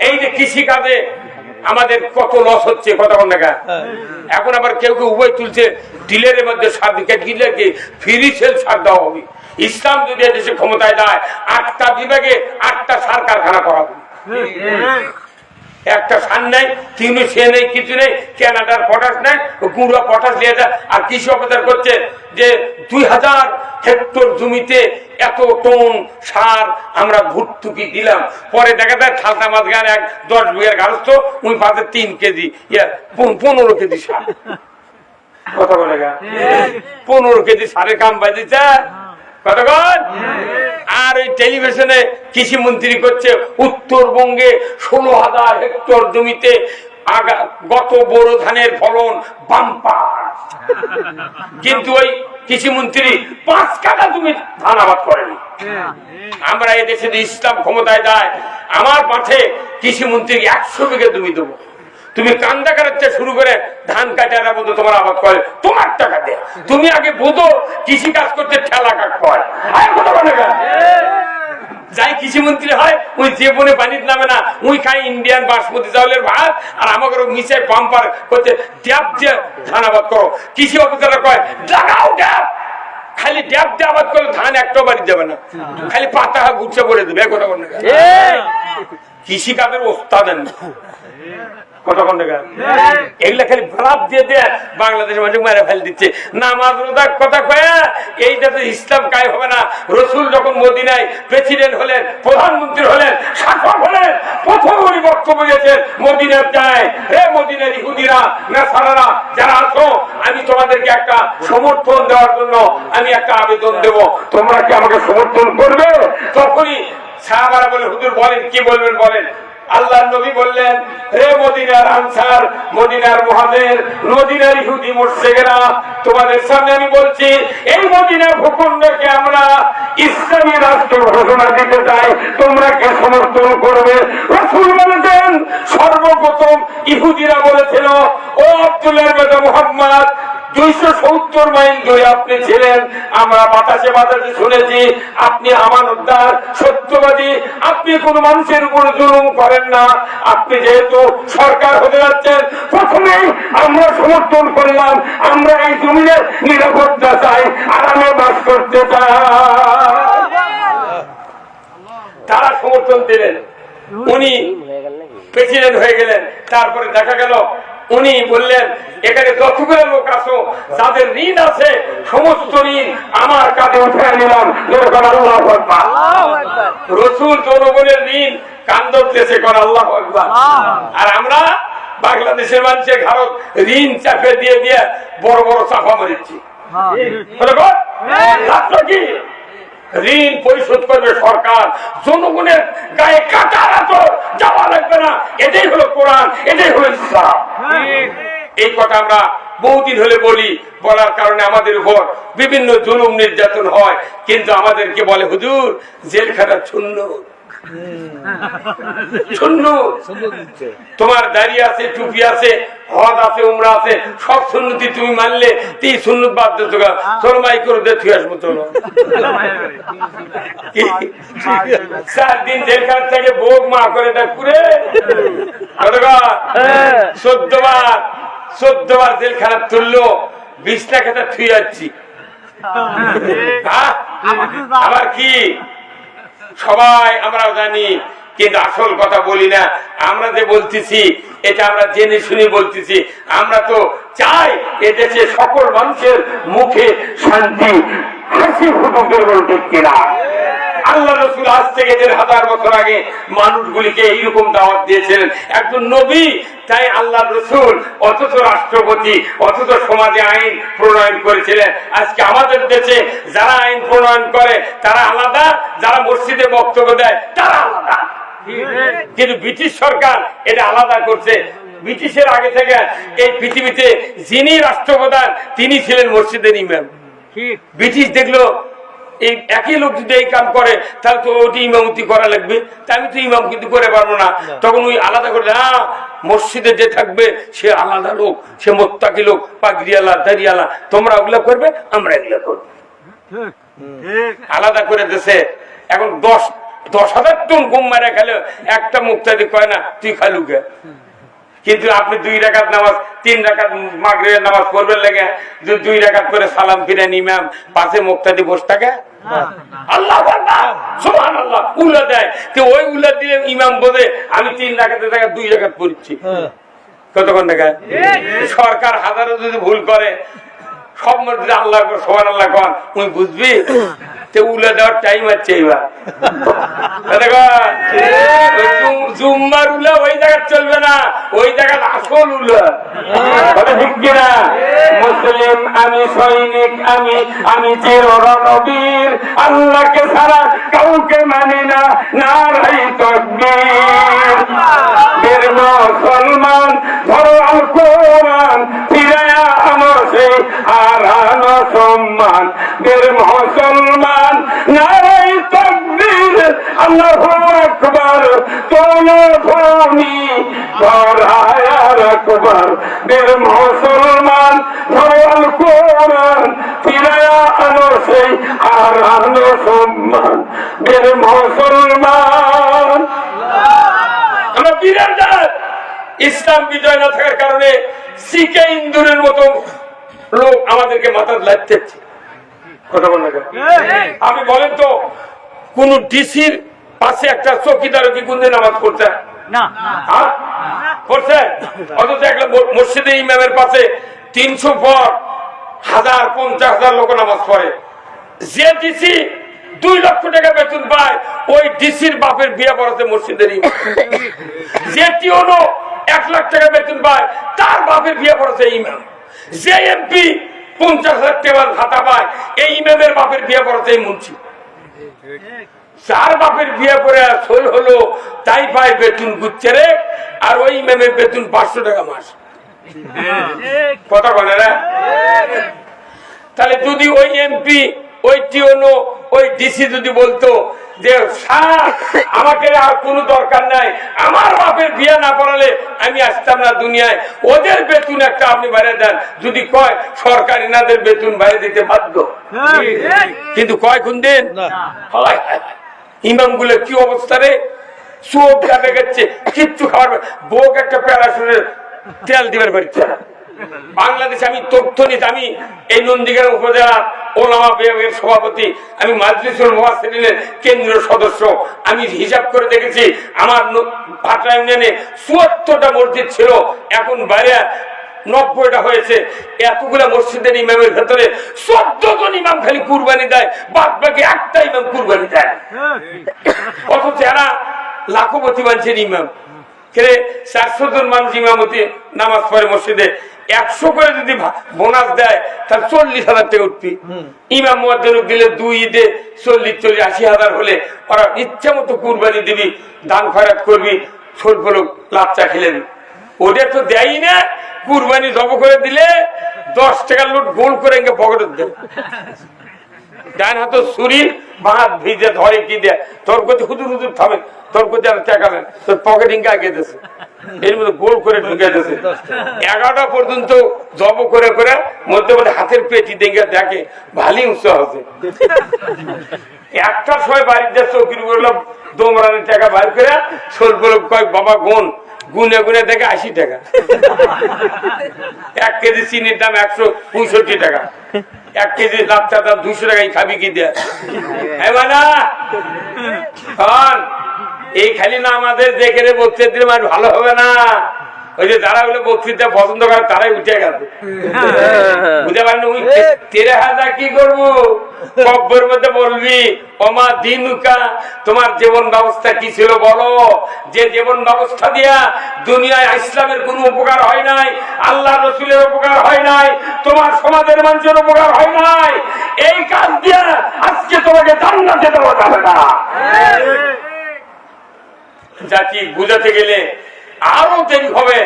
এই যে কৃষি কাজে আমাদের কত লস হচ্ছে, কথা বল না। এখন আবার কেউ কেউ উভয় তুলছে ডিলের মধ্যে সার দিকে, ডিলারকে ফ্রি সেল সার দেওয়া হবে। ইসলাম যদি দেশে ক্ষমতায় দেয় 8টা বিভাগে 8টা সার কারখানা করা হবে। একটা সার নেই, তিনু সে নেই, কিছু নেই, কানাডার পটাশ নেই, গুঁড়া পটাশ দিয়ে যায়। আর কৃষি অপচার করছে যে 2000 হেক্টর জমিতে এত টন সার আমরা ভর্তুকি দিলাম, পরে দেখা যায় থালতা মাছ গান 10 বিঘার গাছতো ওই পাতে 3 কেজি 15 কেজি সার। কথা বলে 15 কেজি সারের কাম বাজিছে কতক্ষণ। আর ওই টেলিভিশনে কৃষি মন্ত্রী করছে উত্তরবঙ্গে 16,000 হেক্টর জমিতে গত বড় ধানের ফলন বাম্পার, কিন্তু ওই কৃষি মন্ত্রী 5 কাঠা জমি ধান আবাদ করেনি। আমরা এদেশে ইসলাম ক্ষমতায় যায়, আমার মাঠে কৃষি মন্ত্রী 100 বিঘা জমি দেবো, তুমি কান্দা কাটাতে শুরু করে ধান কাটারা বলতো তোমার আবাদ করে, তোমার টাকা দেয়। তুমি আগে বোঝো কৃষি কাজ করতে ঠেলা কাট হয়। যাই কৃষি মন্ত্রী হয় ওই যে বনে পানির নামে না, ওই খাই ইন্ডিয়ান বাসমতি চাউলের ভাত, আর আমাকে মিশাই পাম্পার করতে ড্যাব দিয়ে ধান আবাদ করো। কৃষি অফিসাররা কয় লাগাও ড্যাব, খালি ড্যাব দিয়ে আবাদ করলে ধান একটা বাড়ি যাবে না, খালি পাতা গুছিয়ে পড়ে দেবে। কথা বল না, কৃষি কাজের ওস্তাদ এগুলা খালি ভাব দিয়ে দিয়ে বাংলাদেশের মানুষ মেরে ফেল দিচ্ছে। নামাজ রোজার কথা কয়ে এইটা তো ইসলাম কায়ে হবে না। রসুল যখন মদিনায় প্রেসিডেন্ট হলেন, প্রধানমন্ত্রী হলেন, শাসক হলেন, প্রথম উনি বক্তব্য দিয়েছেন মদিনার চায় হে মদিনার ইহুদিরা নাসারারা যারা আছো, আমি তোমাদেরকে একটা সমর্থন দেওয়ার জন্য আমি একটা আবেদন দেব, তোমরা কি আমাকে সমর্থন করবে? তখনই সাহাবারা বলে হুজুর বলেন, কি বলবেন বলেন। আল্লাহর নবী বললেন হে মদিনার আনসার, মদিনার মুহাজির, মদিনার ইহুদি মুশরিকরা, তোমাদের সামনে আমি বলছি এই মদিনার ভূখণ্ডকে আমরা ইসলামী রাষ্ট্র ঘোষণা দিতে চাই, তোমরা কি সমর্থন করবে? রাসূল বলেছেন সর্বপ্রথম ইহুদিরা বলেছিল ও আব্দুল্লাহর বেটা মুহাম্মদ, 270 মাইল দূরে আপনি ছিলেন, আমরা বাতাসে বাতাসে শুনেছি আপনি আমানতদার, সত্যবাদী, আপনি কোন মানুষের উপর জুলুম করেন না। আপনি যেহেতু সরকার হতে যাচ্ছেন, প্রথমেই আমরা সমর্থন করলাম, আমরা এই জমিনের নিরাপত্তা চাই, আরামে বাস করতে চাই। তারা সমর্থন দিলেন, উনি প্রেসিডেন্ট হয়ে গেলেন। তারপরে দেখা গেল উনি বললেন এখানে যতগুলো লোক আছো যাদের ঋণ আছে সমস্ত ঋণ আমার কাঁধে উঠে নিলাম। আল্লাহু আকবার। রাসূল জনগণের ঋণ কাঁধে করে আল্লাহু আকবার। আর আমরা বাংলাদেশের মানুষের ঘাড়ত ঋণ চাপে দিয়ে দিয়ে বড় বড় চাপা মারিচ্ছি। কি ঋণ পরিশোধ করবে সরকার, জনগণের গায়ে কাটার আতর যাওয়া লাগবে না। এটাই হলো কোরআন, এটাই হলো ইসলাম। এই কথা আমরা বহুদিন হলে বলি, বলার কারণে আমাদের উপর বিভিন্ন জুলুম নির্যাতন হয়, কিন্তু আমাদেরকে বলে হুজুর জেলখানা শূন্য, তোমার দাড়ি আছে, টুপি আছে, হজ আছে, উমরা আছে, সব সুন্নতি তুমি মানলে তুই সুন্নত বাদ দিচ্ছ, চরমাই করে দিয়ে তুই আসবো। চলো 4 দিন জেলখানা থেকে ভোগ মা করে করে 14 বার জেলখানা তুললো, 20টা খেতে থুই যাচ্ছি। আবার কি সবাই আমরাও জানি, কিন্তু আসল কথা বলি না। আমরা যে বলতেছি এটা আমরা জেনে শুনে বলতেছি। আমরা তো চাই এদেশে সকল মানুষের মুখে শান্তি, হাসি ফুটুকের বলতে কিনা। আল্লাহ রসুল আজ থেকে 1000 বছর আগে মানুষগুলিকে এইরকম দাওয়াত দিয়েছিলেন, একজন নবী। তাই আল্লাহ রসুল অথচ রাষ্ট্রপতি, অথচ সমাজে আইন প্রণয়ন করেছিলেন। আজকে আমাদের দেশে যারা আইন প্রণয়ন করে তারা আলাদা, যারা মসজিদে বক্তব্য দেয় তারা আলাদা। কিন্তু ব্রিটিশ সরকার এটা আলাদা করছে। ব্রিটিশের আগে থেকে এই পৃথিবীতে যিনি রাষ্ট্রপ্রধান তিনি ছিলেন মসজিদের ইমাম। ব্রিটিশ দেখলো এই একই লোক যদি এই কাম করে তাহলে তো ওটি ইমামতি করা লাগবে, তা আমি তো ইমাম কিন্তু করে পারবো না। তখন ওই আলাদা করে মসজিদে যে থাকবে সে আলাদা লোক, সে মোত্তাকি লোক, পাগড়িয়ালা, দাড়িয়ালা, তোমরা ওগুলা করবে, আমরা এগুলা করবো। আলাদা করে দেশে এখন 10,000 টন ঘুম মারা খেলে একটা মুক্তাদি কয় না তুই খালুকে। কিন্তু আপনি 2 রাকাত নামাজ, 3 রাকাত মাগরিবের নামাজ পড়বেন লাগে, 2 রাকাত করে সালাম ফিরেন, ইমাম পাশে মুক্তাদি বসে থাকে, আল্লাহু আকবার সুবহানাল্লাহ উল্লা দেয়। তো ওই উল্লা দিয়ে ইমাম বলে আমি 3 রাকাতের জায়গায় 2 রাকাত পড়ছি। কতক্ষণ দেখা সরকার হাজারো যদি ভুল করে, সব মধ্যে আল্লাহ সুবহানাল্লাহ কন, তুই বুঝবি উল্লা দেওয়ার টাইম আছে এবার। জুম্মার উল্লা ওই জায়গা চলবে না, ওই জায়গা আসল উল্লা। মুসলিম আমি, সৈনিক আমি চিরনবীর, আল্লাহকে ছাড়া কাউকে মানি না, নারাই তাকবীর। বীর মুসলমান ধরো আল কোরআন, ফিরায়া আমার সেই হারানো সম্মান। বীর মুসলমান নারাই তাকবীর, আল্লাহু আকবার, তোলো ধ্বনি ধরায়ার আকবার। বীর মুসলমান ধরো আল কোরআন, ফিরায়া আনো সেই হারানো সম্মান। বীর মুসলমান আমরা বীরের জাত। ইসলাম বিজয় না থাকার কারণে সিকে ইন্দুরের মতো লোক আমাদেরকে মাথার লাগতেছে। কথা বলেন আপনি বলেন তো, কোন ডিসির পাশে একটা চৌকিদারও কি কোনদিন নামাজ পড়ছে না? পড়ছে? অথচ একটা মসজিদে ইমামের পাশে 300 পর 1000, 50,000 লোক নামাজ পড়ে। যে ডিসি 2 লক্ষ টাকা বেতন পায়, ওই ডিসির বাপের বিয়ে পড়াতে মসজিদের ইমাম। যে টিওনো 1 লাখ টাকা বেতন পায়, তার বাপের বিয়ে পড়াতে ইমাম। যে এমপি 50,000 টাকা ভাতা পায়, এই ইমামের বাপের বিয়ে পড়াতে মুন্সি। যার বাপের বিয়ে করে সই হলো তাই পায় বেতন গুচ্ছে রে, আর ওই ইমামের বেতন 500 টাকা মাস। কথা বলে না? তাহলে যদি ওই এমপি, ওই টিওনো, ওই ডিসি যদি বলতো যে স্যার আমাকে আর কোনো দরকার নাই, আমার বাপের বিয়ে না পড়ালে আমি আসতাম না দুনিয়ায়, ওদের বেতন একটা আপনি বাইরে দেন। যদি কয় সরকার এনাদের বেতন বাইরে দিতে বাধ্য, কিন্তু কয় কোন দিন ইমাম গুলো কি অবস্থা রে, চোখ যাবে গেছে, কিচ্ছু খাবার, বোক একটা প্যারাসুটের তেল দিবার পারছে না। বাংলাদেশে আমি তথ্য নিতে, আমি এই নন্দীগ্রাম উপজেলা ওলামা বিভাগের সভাপতি, আমি মাজলিসুল মুফাসসিরিনের কেন্দ্রীয় সদস্য। আমি হিসাব করে দেখেছি আমার ভাটা ইউনিয়নে ৭৪টা মসজিদ ছিল, এখন বাইরে 90টা হয়েছে। এতগুলা মসজিদের ইমামের ভেতরে 14 জন ইমাম খালি কুরবানি দেয়, বাদ বাকি একটা ইমাম কুরবানি দেয়। অথচ এরা লাখপতি মানুষের ইমাম। 400 জন মানুষ ইমামতি নামাজ পড়ে মসজিদে, 100 করে যদি বোনাস দেয় তাহলে 40,000 টাকা উঠবি। ইমাম মুয়াজ্জিন দিলে 2 ঈদে 40-80,000 হলে ওরা ইচ্ছা মতো কুরবানি দিবি, দান খয়রাত করবি, ছোট বড় লাচ্চা খেলেন। ওটা তো দেয়ই না, কুরবানি জব করে দিলে 10 টাকার নোট গোল করে পকেটে দেয়, ডান হাতে ছুরি ভাত ভিজে ধরে কি দেয় তোর কাছে হুজুর হুজুর থামেন তোর কাছে আর টাকা নেন তোর পকেট ইঙ্কা গেছে এর মধ্যে গোল করে ঢুকে দিয়েছে 11টা পর্যন্ত জব করে করে মধ্যে মধ্যে হাতের পেটি দেখে দেখে ভালোই উৎসাহ আছে। একটার সময় বাড়িতে চৌকির বললাম দোমরানের টাকা বাইর করে স্বল্প কয়েক বাবা গুনে গুনে দেখে 80 টাকা। 1 কেজি চিনির দাম 165 টাকা, 1 কেজি লাচ্ছার দাম 200 টাকায় খাবি কি দেয় এই খালি না আমাদের দেখে বক্তৃতা দিলে মানুষ ভালো হবে না। ওই যে যারা ওগুলো বক্তৃতা পছন্দ করে তারাই উঠে গেছে বুঝতে পারেন। ওই 13,000 কি করবো কব্বর মধ্যে বলবি অমা দিনুকা তোমার জীবন ব্যবস্থা কি ছিল বলো, যে জীবন ব্যবস্থা দিয়া দুনিয়ায় ইসলামের কোনো উপকার হয় নাই, আল্লাহ রসুলের উপকার হয় নাই, তোমার সমাজের মানুষের উপকার হয় নাই, এই কাজ দিয়া আজকে তোমাকে জান্নাতে দেওয়া যাবে না। জাতি বুঝাতে গেলে আরো দেরি হবে।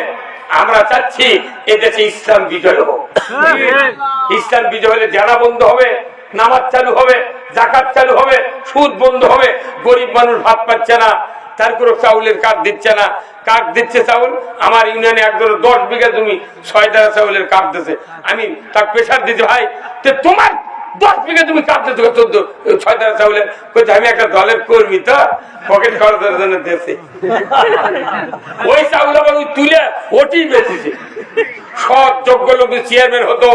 আমরা চাচ্ছি এদেশে ইসলাম বিজয় হোক। ইসলাম বিজয় হলে জানা বন্ধ হবে, নামাজ চালু হবে, যাকাত চালু হবে, সুদ বন্ধ হবে, গরিব মানুষ ভাত পাচ্ছে না, তার কোনো চাউলের কার্ড দিচ্ছে না। কার্ড দিচ্ছে চাউল, আমার ইউনিয়নে একজন 10 বিঘা জমি 6 টাকা চাউলের কার্ড দিচ্ছে। আমি তার প্রেশার দিতে ভাই তোমার 10 বিঘা তুমি কার্ড দিতে 6 টাকা চাউলের আমি একটা দলের কর্মী তো পকেট খরচের জন্য দিয়েছে। ওই চাউল আবার ওই তুলে ওটি বেঁচেছে। সৎ যোগ্য লোক চেয়ারম্যান হতো,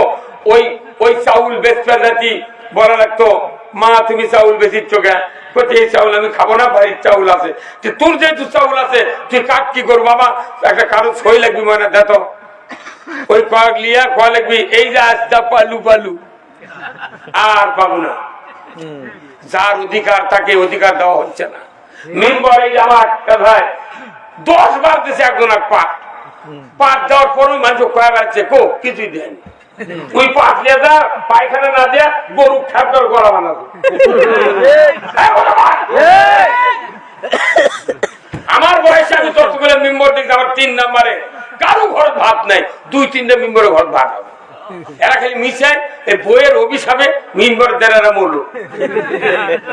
ওই চাউল বেচবার রাতি বলা লাগতো মা তুমি চাউল বেচিচ্ছ কে? এই চাউল আমি খাবো না, বাড়ির চাউল আছে। তোর যেহেতু চাউল আছে তুই কাঠ কি করবো বাবা, একটা কারো সই লাগবি মানে দেখ ওই কয়েক লিয়া কয় লাগবি এই যে আস্তা পালু পালু আর পাবো না। যার অধিকার তাকে অধিকার দেওয়া হচ্ছে না। মেম্বার এই যে আমার ভাই 10 বার দিয়েছে একজন পাট দেওয়ার পর মানুষ কয়া বেড়াচ্ছে কিছুই দেয়নি। ওই পাট নিয়ে যা পায়খানা না দেয়া গরু খ্যাপটার গলা বানাবে। আমার বয়সে আমি ততগুলো মেম্বার দেখছি আমার 3 নম্বরে কারো ঘর ভাত নাই, 2-3টা মেম্বারের ঘর ভাত হবে। এরা খালি মিশায় এই বইয়ের অভিশাপে মেম্বার দেনারা মরলো।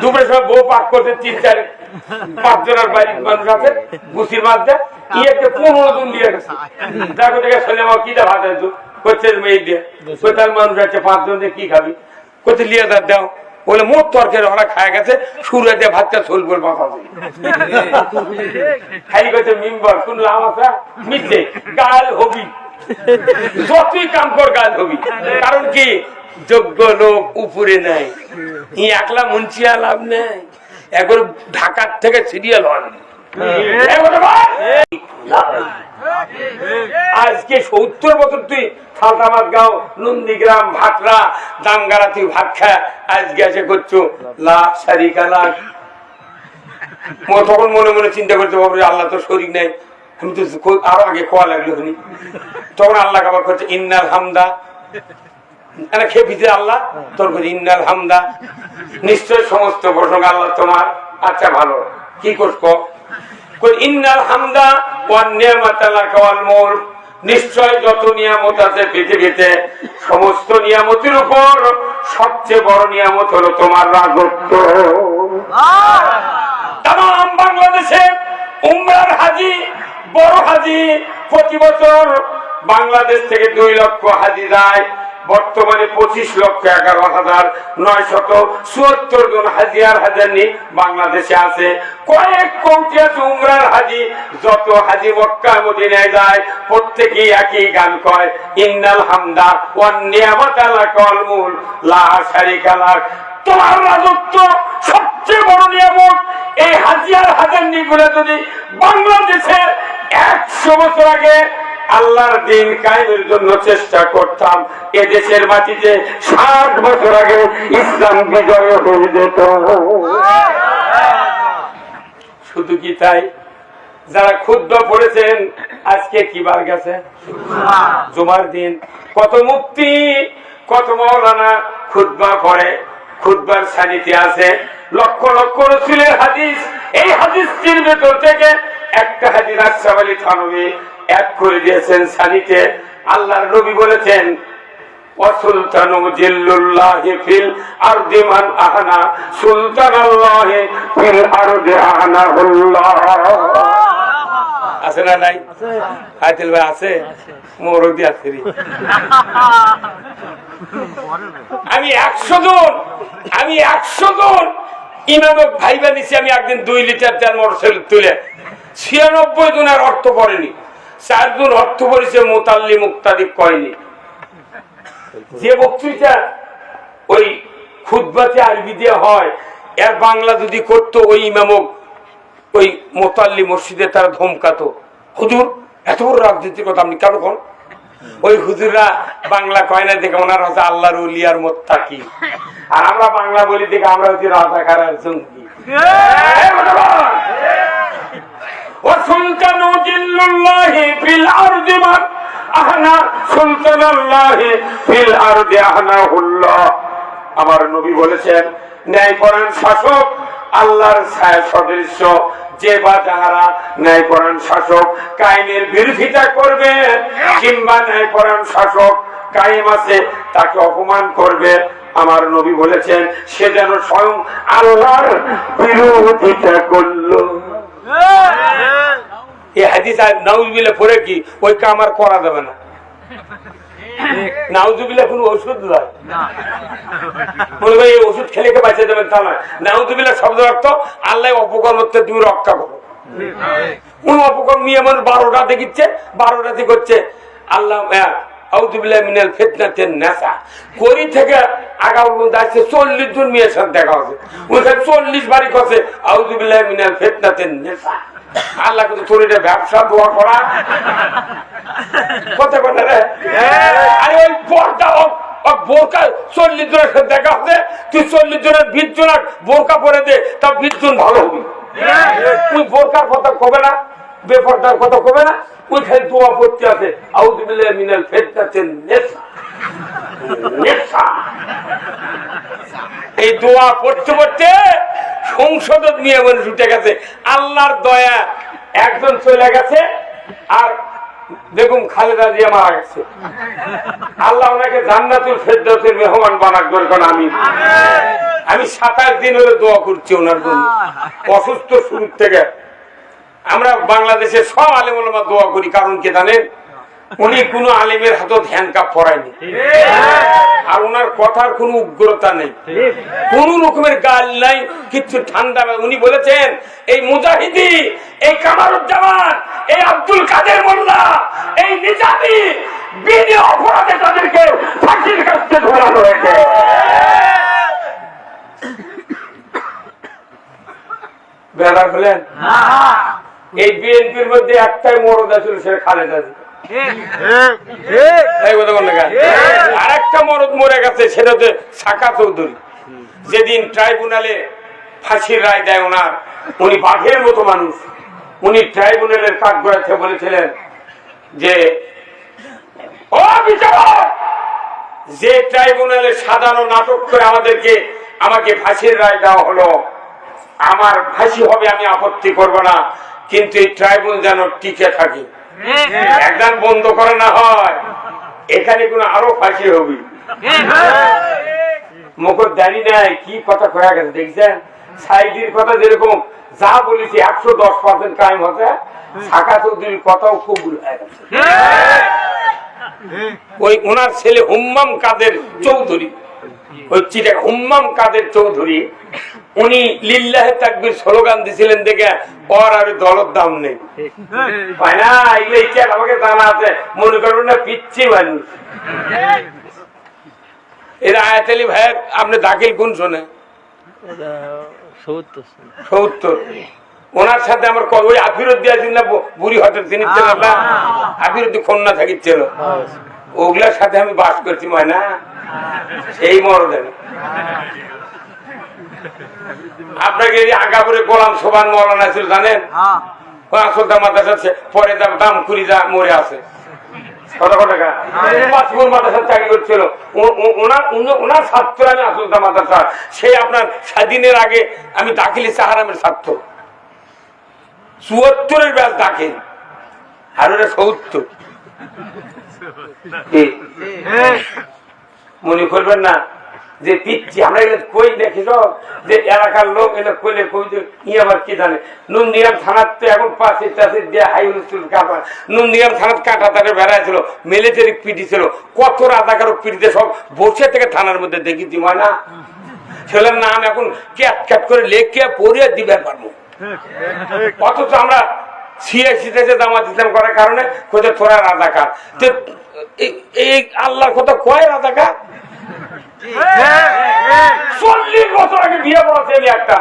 দুপুরের সময় বউ পাক করতে 3-4-5 জনের বাড়ির মানুষ আছে গুছির মাছ দেয় ইয়েতে 15 জন দিয়ে গেছে। দেখো দেখে শুনে আমার কিটা ভাত আছে করছে মেয়ে দিয়ে কোথায় মানুষ আছে 5 জন দিয়ে কি খাবি কোথায় লিয়ে দাও বলে মোট তরকারি ওরা খায় গেছে শুরু দিয়ে ভাতটা ছোল বল মাথা খালি করছে মেম্বার কোন লাভ আছে মিথ্যে গাল হবি যতই কাম কর গাল হবি। কারণ কি যোগ্য লোক উপরে নাই, একলা মুন্সিয়া লাভ নেই। একবার ঢাকার থেকে সিরিয়াল হন আজকে 70 বছর তুই সালতাবাদ গাঁও নন্দীগ্রাম ভাটরা দামগাড়া তুই ভাত খা আজকে এসে করছো লাখ সারিকা লাখ। তখন মনে মনে চিন্তা করতে পারবো আল্লাহ তো শরীর নেই, আমি তো আরো আগে কোয়া লাগলো হনি। তখন আল্লাহ আবার করছে ইন্নাল হামদা খেপিতে আল্লাহ তোর ইন্নাল হামদা নিশ্চয় সমস্ত প্রসঙ্গ আল্লাহ তোমার। আচ্ছা ভালো কি করছো ইন্নাল হামদা ওয়ান নিয়ামাতা লাকা ওয়াল মুলক নিশ্চয় যত নিয়ামত আছে পৃথিবীতে সমস্ত নিয়ামতের উপর সবচেয়ে বড় নিয়ামত হলো তোমার রাজত্ব। তাম বাংলাদেশে উমরার হাজি বড় হাজি প্রতি বছর বাংলাদেশ থেকে 2 লক্ষ হাজি যায়। বর্তমানে 25,11,974 জন হাজিয়ার হাজারনি বাংলাদেশে আছে। কয়েক কোটি আছে উমরার হাজি। যত হাজি মক্কা মদিনায় যায় প্রত্যেকেই একই গান কয় ইন্নাল হামদা ওয়ান নিয়ামাতা লাকাল মুলক লা শারিকা লাক। তোমার রাজত্ব সবচেয়ে বড় নিয়ামত। এই হাজিয়ার হাজারনি গুলো যদি বাংলাদেশে 100 বছর আগে আল্লাহর দিন কায়েমের জন্য চেষ্টা করতাম, এদেশের মাটিতে 60 বছর আগে ইসলাম বিজয় হয়ে যেত। শুধু কি তাই, যারা খুতবা পড়েছেন আজকে কি বার গেছে জুমার দিন। কত মুফতি কত মাওলানা খুতবা পড়ে, খুতবার সানিতে আছে লক্ষ লক্ষ রাসূলের হাদিস। এই হাদিসটির ভেতর থেকে একটা হাদিস আশরাফ আলী থানভী এক করে দিয়েছেন সানিতে। আল্লাহর নবী বলেছেন ওয়াসুলতানু জিল্লুল্লাহি ফিল আরদি মান আহনা সুলতানাল্লাহি ফিল আরদি আহনাহুল্লাহ। আছে না নাই? আইতেল ভাই আছে, মোরদি আছে। আমি 100 জন ইমামক ভাইবা দিছি। আমি একদিন 2 লিটার তেল মোটরসাইকেল তুলে 96 জনের অর্থ পড়েনি, 4 জন অর্থ পড়েছে, মুতাল্লি মুক্তাদি কয়নি। যে বক্তৃতা ওই খুতবাতে আরবি দিয়ে হয়, এর বাংলা যদি করতো ওই ইমামক ওই মোতাল্লি মসজিদে তারা ধমকাতো, হুজুর এত বড় রাজনীতির কথা আপনি কেন কোন? ওই হুজুররা বাংলা কয় না দেখে ওনারা হচ্ছে আল্লাহর ওলিয়ার মুত্তাকি, আর আমরা বাংলা বলি দেখে আমরা হচ্ছে রাজাকার আর জঙ্গি। ওয়াসুলতানু জিল্লুল্লাহি ফিল আরদি মান আহনা সুলতানাল্লাহি ফিল আরদি আহনাহুল্লাহ। আমার নবী বলেছেন, ন্যায়পরায়ণ শাসক আল্লাহর ছায়া সদৃশ্য। যে বা যাহারা ন্যায়পরায়ণ শাসক কায়েমের বিরোধিতা করবে, কিংবা ন্যায়পরায়ণ শাসক কায়েম আছে তাকে অপমান করবে, আমার নবী বলেছেন সে যেন স্বয়ং আল্লাহর বিরোধিতা করলো। এই হাদিস নাউজুবিল্লাহ পড়ে কি ওই কাম আর করা যাবে না। নাউজুবিল্লাহ কোন ওষুধ নয়, বলে ভাই এই ওষুধ খেলে কে বাঁচে যাবেন তা নয়। নাউজুবিল্লাহ শব্দ অর্থ আল্লাহ অপকর্ম তুমি রক্ষা করো। কোন অপকর্ম নিয়ে মানুষ 12টা দেখিচ্ছে, 12টাতে করছে আল্লাহ আউযুবিল্লাহি মিনাল ফিতনাতিন নাসা করি থেকে আগাও পর্যন্ত আসছে 40 জন মেয়ের সাথে দেখা হচ্ছে, ওইখানে 40 বারই করছে আউযুবিল্লাহি মিনাল ফিতনাতিন নাসা। আল্লাহ কিন্তু তোর এটা ব্যবসা দোয়া করা কথা কথা রে। আরে ওই পর্দা বোরকা 40 জনের সাথে দেখা হচ্ছে, তুই 40 জনের 20 জনের বোরকা পরে দে, তা 20 জন ভালো হবে। তুই বোরকার কথা কবে না, বেপর্দার কথা কবে না, ওইখানে দোয়া পড়তে আছে আউযুবিল্লাহি মিনাল ফিতনাতিন নাসা। এই দোয়া পড়তে পড়তে সংসদ নিয়ে মানুষ উঠে গেছে। আল্লাহর দয়া একজন চলে গেছে, আর বেগম খালেদা জিয়া মারা গেছে। আল্লাহ ওনাকে জান্নাতুল ফেরদাউসের মেহমান বানাক দরকার। আমি 27 দিন হলে দোয়া করছি ওনার জন্য, অসুস্থ শুরু থেকে। আমরা বাংলাদেশে সব আলেম ওলামা দোয়া করি, কারণ কি জানেন, উনি কোন আলেমের হাতে ধ্যান কাপ পড়ায়নি, আর ওনার কথার কোন উগ্রতা নেই, কোন রকমের গাল নাই, কিছু ঠান্ডা। উনি বলেছেন এই মুজাহিদি, এই কামারুজ্জামান, এই আব্দুল কাদের মোল্লা, এই নিজামী বিনা অপরাধে তাদেরকে ফাঁসির কাছে ধরানো হয়েছে। বেড়া বলেন এই বিএনপির মধ্যে একটাই মরদা ছিল, সে খালেদা জিয়া। আর একটা মরদ মরে গেছে, সেটা হচ্ছে সাকা চৌধুরী। যেদিন ট্রাইব্যুনালে ফাঁসির রায় দেয় ওনার, উনি বাঘের মতো মানুষ। উনি ট্রাইব্যুনালের কাঠ গড়াতে বলেছিলেন যে ও বিচারক, যে ট্রাইব্যুনালে সাজানো নাটক করে আমাকে ফাঁসির রায় দেওয়া হলো, আমার ফাঁসি হবে, আমি আপত্তি করব না, কিন্তু এই ট্রাইব্যুনাল যেন টিকে থাকে, একদম বন্ধ করে না হয়, এখানে কোনো আরো ফাঁসি হবে। মুখর জানি নাই কি কথা কয়া গেছে দেখছেন। সাইদির কথা যেরকম যা বলেছি 110% কায়েম হচ্ছে, সাকা চৌধুরীর কথাও খুব ভুল হয়ে গেছে। ওই ওনার ছেলে হুম্মাম কাদের চৌধুরী, ওই চিঠা হুম্মাম কাদের চৌধুরী, উনি লিল্লাহে তাকবীর স্লোগান দিছিলেন দেখে ওর আর দলের দাম নেই, পায় না। এগুলো ইতিহাস আমাকে জানা আছে, মনে করবেন না পিচ্ছি মানুষ। এরা আয়াত আলী ভাইয়ের আপনি দাখিল কোন শোনে 70। ওনার সাথে আমার ওই আফিরুদ্দি আছেন না, বুড়ি হঠাৎ চিনিচ্ছেন না, আফিরুদ্দি কন্যা থাকিছিল, ওগুলার সাথে আমি বাস করছি ময়না, সেই মরদেন। আপনাকে আগাপুরে গোলাম সোবান মৌলানা ছিল জানেন, আসলতা মাদ্রাসা পরে দাম কুড়ি যা মরে আছে, চাকরি করছিল ওনার ছাত্র। আমি আসলতা মাদ্রাসা, সেই আপনার স্বাধীনের আগে আমি দাখিলি সাহারামের ছাত্র, 74-এর ব্যাস দাখিল, আর ওরা 70। মনে করবেন না যে পিচ্ছি আমরা এগুলো কই দেখি সব যে এলাকার লোক এগুলো কইলে কই ই আবার কি জানে। নুনদিরাম থানার তো এখন পাশে টাশে দিয়ে হাই হুলস্থুল কাটা। নুনদিরাম থানার কাঁটা তারে বেড়াইছিল, মিলিটারি পিটি ছিল, কত রাজাকারক পিটিতে সব বসে থেকে থানার মধ্যে দেখেছি হয় না। ছেলের নাম এখন ক্যাট ক্যাট করে লেখে পড়িয়ে দিবে পারবো। অথচ আমরা ছিয়াশিতে জামাত ইসলাম করার কারণে কোথায় তোরা রাজাকার। এই আল্লাহর কথা কয় রাজাকার। 40 বছর আগে বিয়ে করাছে একটা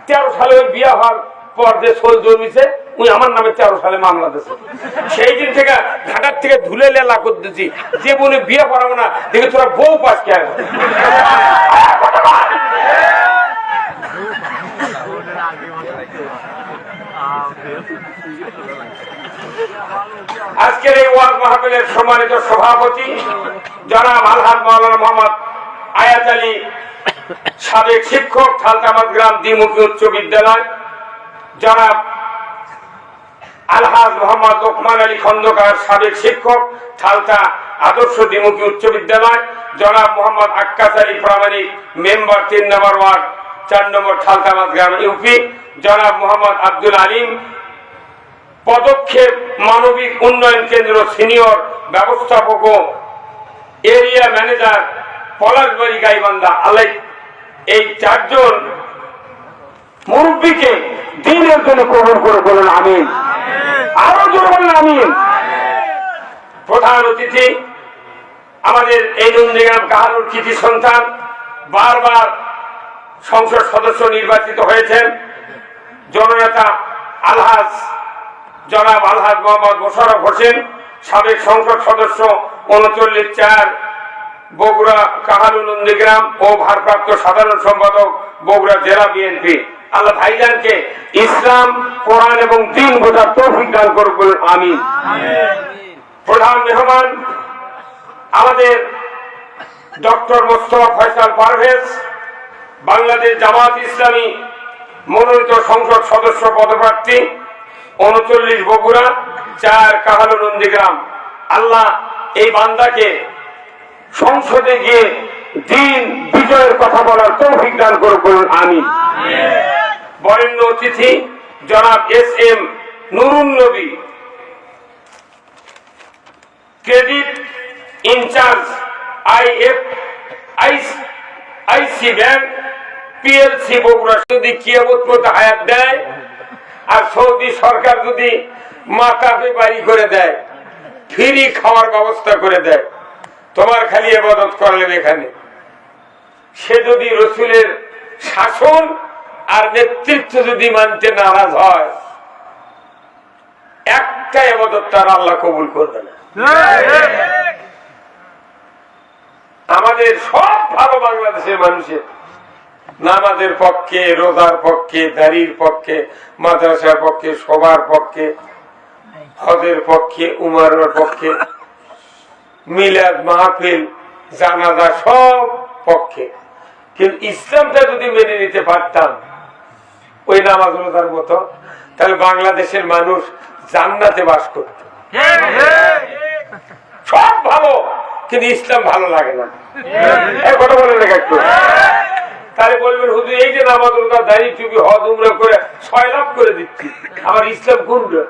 13 সালে ওই বিয়ে হওয়ার পর যে সোল জমিছে ওই আমার নামে 13 সালে মামলা দিয়েছে। সেই দিন থেকে ঘাটার থেকে ধুলে লেলা করতেছি যে বলে বিয়ে করাবো না দেখে তোরা বউ পাস কে। আজকের এই ওয়াজ মাহফিলের সম্মানিত সভাপতি জনাব আলহাজ মাওলানা মোহাম্মদ আয়াত আলী, সাবেক শিক্ষক, থালতামাদ গ্রাম দ্বিমুখী উচ্চ বিদ্যালয়, জনাব আলহাজ মোহাম্মদ লোকমান আলী খন্দকার, সাবেক শিক্ষক, থালতা আদর্শ দ্বিমুখী উচ্চ বিদ্যালয়, জনাব মোহাম্মদ আক্কাস আলী প্রামাণিক, মেম্বার 3 নম্বর ওয়ার্ড 4 নম্বর থালতামাদ গ্রাম ইউপি, জনাব মোহাম্মদ আব্দুল আলিম, পদক্ষেপ মানবিক উন্নয়ন কেন্দ্র সিনিয়র ব্যবস্থাপক ও এরিয়া ম্যানেজার, পলাশবাড়ি গাইবান্ধা। আল্লাহ এই 4 জন মুরব্বীকে দিনের জন্য কবুল করে বলেন আমিন। আরো জোরে বলেন আমিন। প্রধান অতিথি আমাদের এই নন্দীগ্রাম কাহালুর কৃতি সন্তান, বারবার সংসদ সদস্য নির্বাচিত হয়েছেন, জননেতা জনাব আলহাজ মোহাম্মদ মোশাররফ হোসেন, সাবেক সংসদ সদস্য 39-4 বগুড়া কাহালু নন্দীগ্রাম ও ভারপ্রাপ্ত সাধারণ সম্পাদক বগুড়া জেলা বিএনপি। আল্লাহ ভাইজানকে ইসলাম, কোরআন এবং দ্বীন বোঝার তৌফিক দান করুন আমিন। প্রধান মেহমান আমাদের ডক্টর মোস্তফা ফয়সাল পারভেজ, বাংলাদেশ জামাত ইসলামী মনোনীত সংসদ সদস্য পদপ্রার্থী, 39 বগুড়া 4 কাহালু নন্দীগ্রাম। আল্লাহ এই বান্দাকে সংসদে গিয়ে দ্বীন বিজয়ের কথা বলার তৌফিক দান করুন আমিন। বরেণ্য অতিথি জনাব SM Nurun Nabi, credit in charge IC bank PLC Bogura. যদি কিয়ামত পর্যন্ত হায়াত দেয় আর সৌদি সরকার যদি মাথাতে বাড়ি করে দেয়, ফ্রি খাওয়ার ব্যবস্থা করে দেয়, তোমার খালি ইবাদত করলেন এখানে। সে যদি রসুলের শাসন আর নেতৃত্ব যদি মানতে নারাজ হয়, একটা ইবাদত তার আল্লাহ কবুল করবে না। আমাদের সব ভালো বাংলাদেশের মানুষের নামাজের পক্ষে, রোজার পক্ষে, দাড়ির পক্ষে, মাদ্রাসার পক্ষে, সবার পক্ষে, হজের পক্ষে, উমরের পক্ষে, মিলাদ মাহফিল, জানাজা সব পক্ষে। কিন্তু ইসলামটা যদি মেনে নিতে পারতাম ওই নামাজ রোজার মতো, তাহলে বাংলাদেশের মানুষ জান্নাতে বাস করত। সব ভালো কিন্তু ইসলাম ভালো লাগে না, কথা বলে রেখে একটু। তাহলে বলবেন হুজুর এই যে নামাজ রোজা দাড়ি টুপি হজ উমরা করে 6 লাখ করে দিচ্ছি, আমার ইসলাম কোনটা?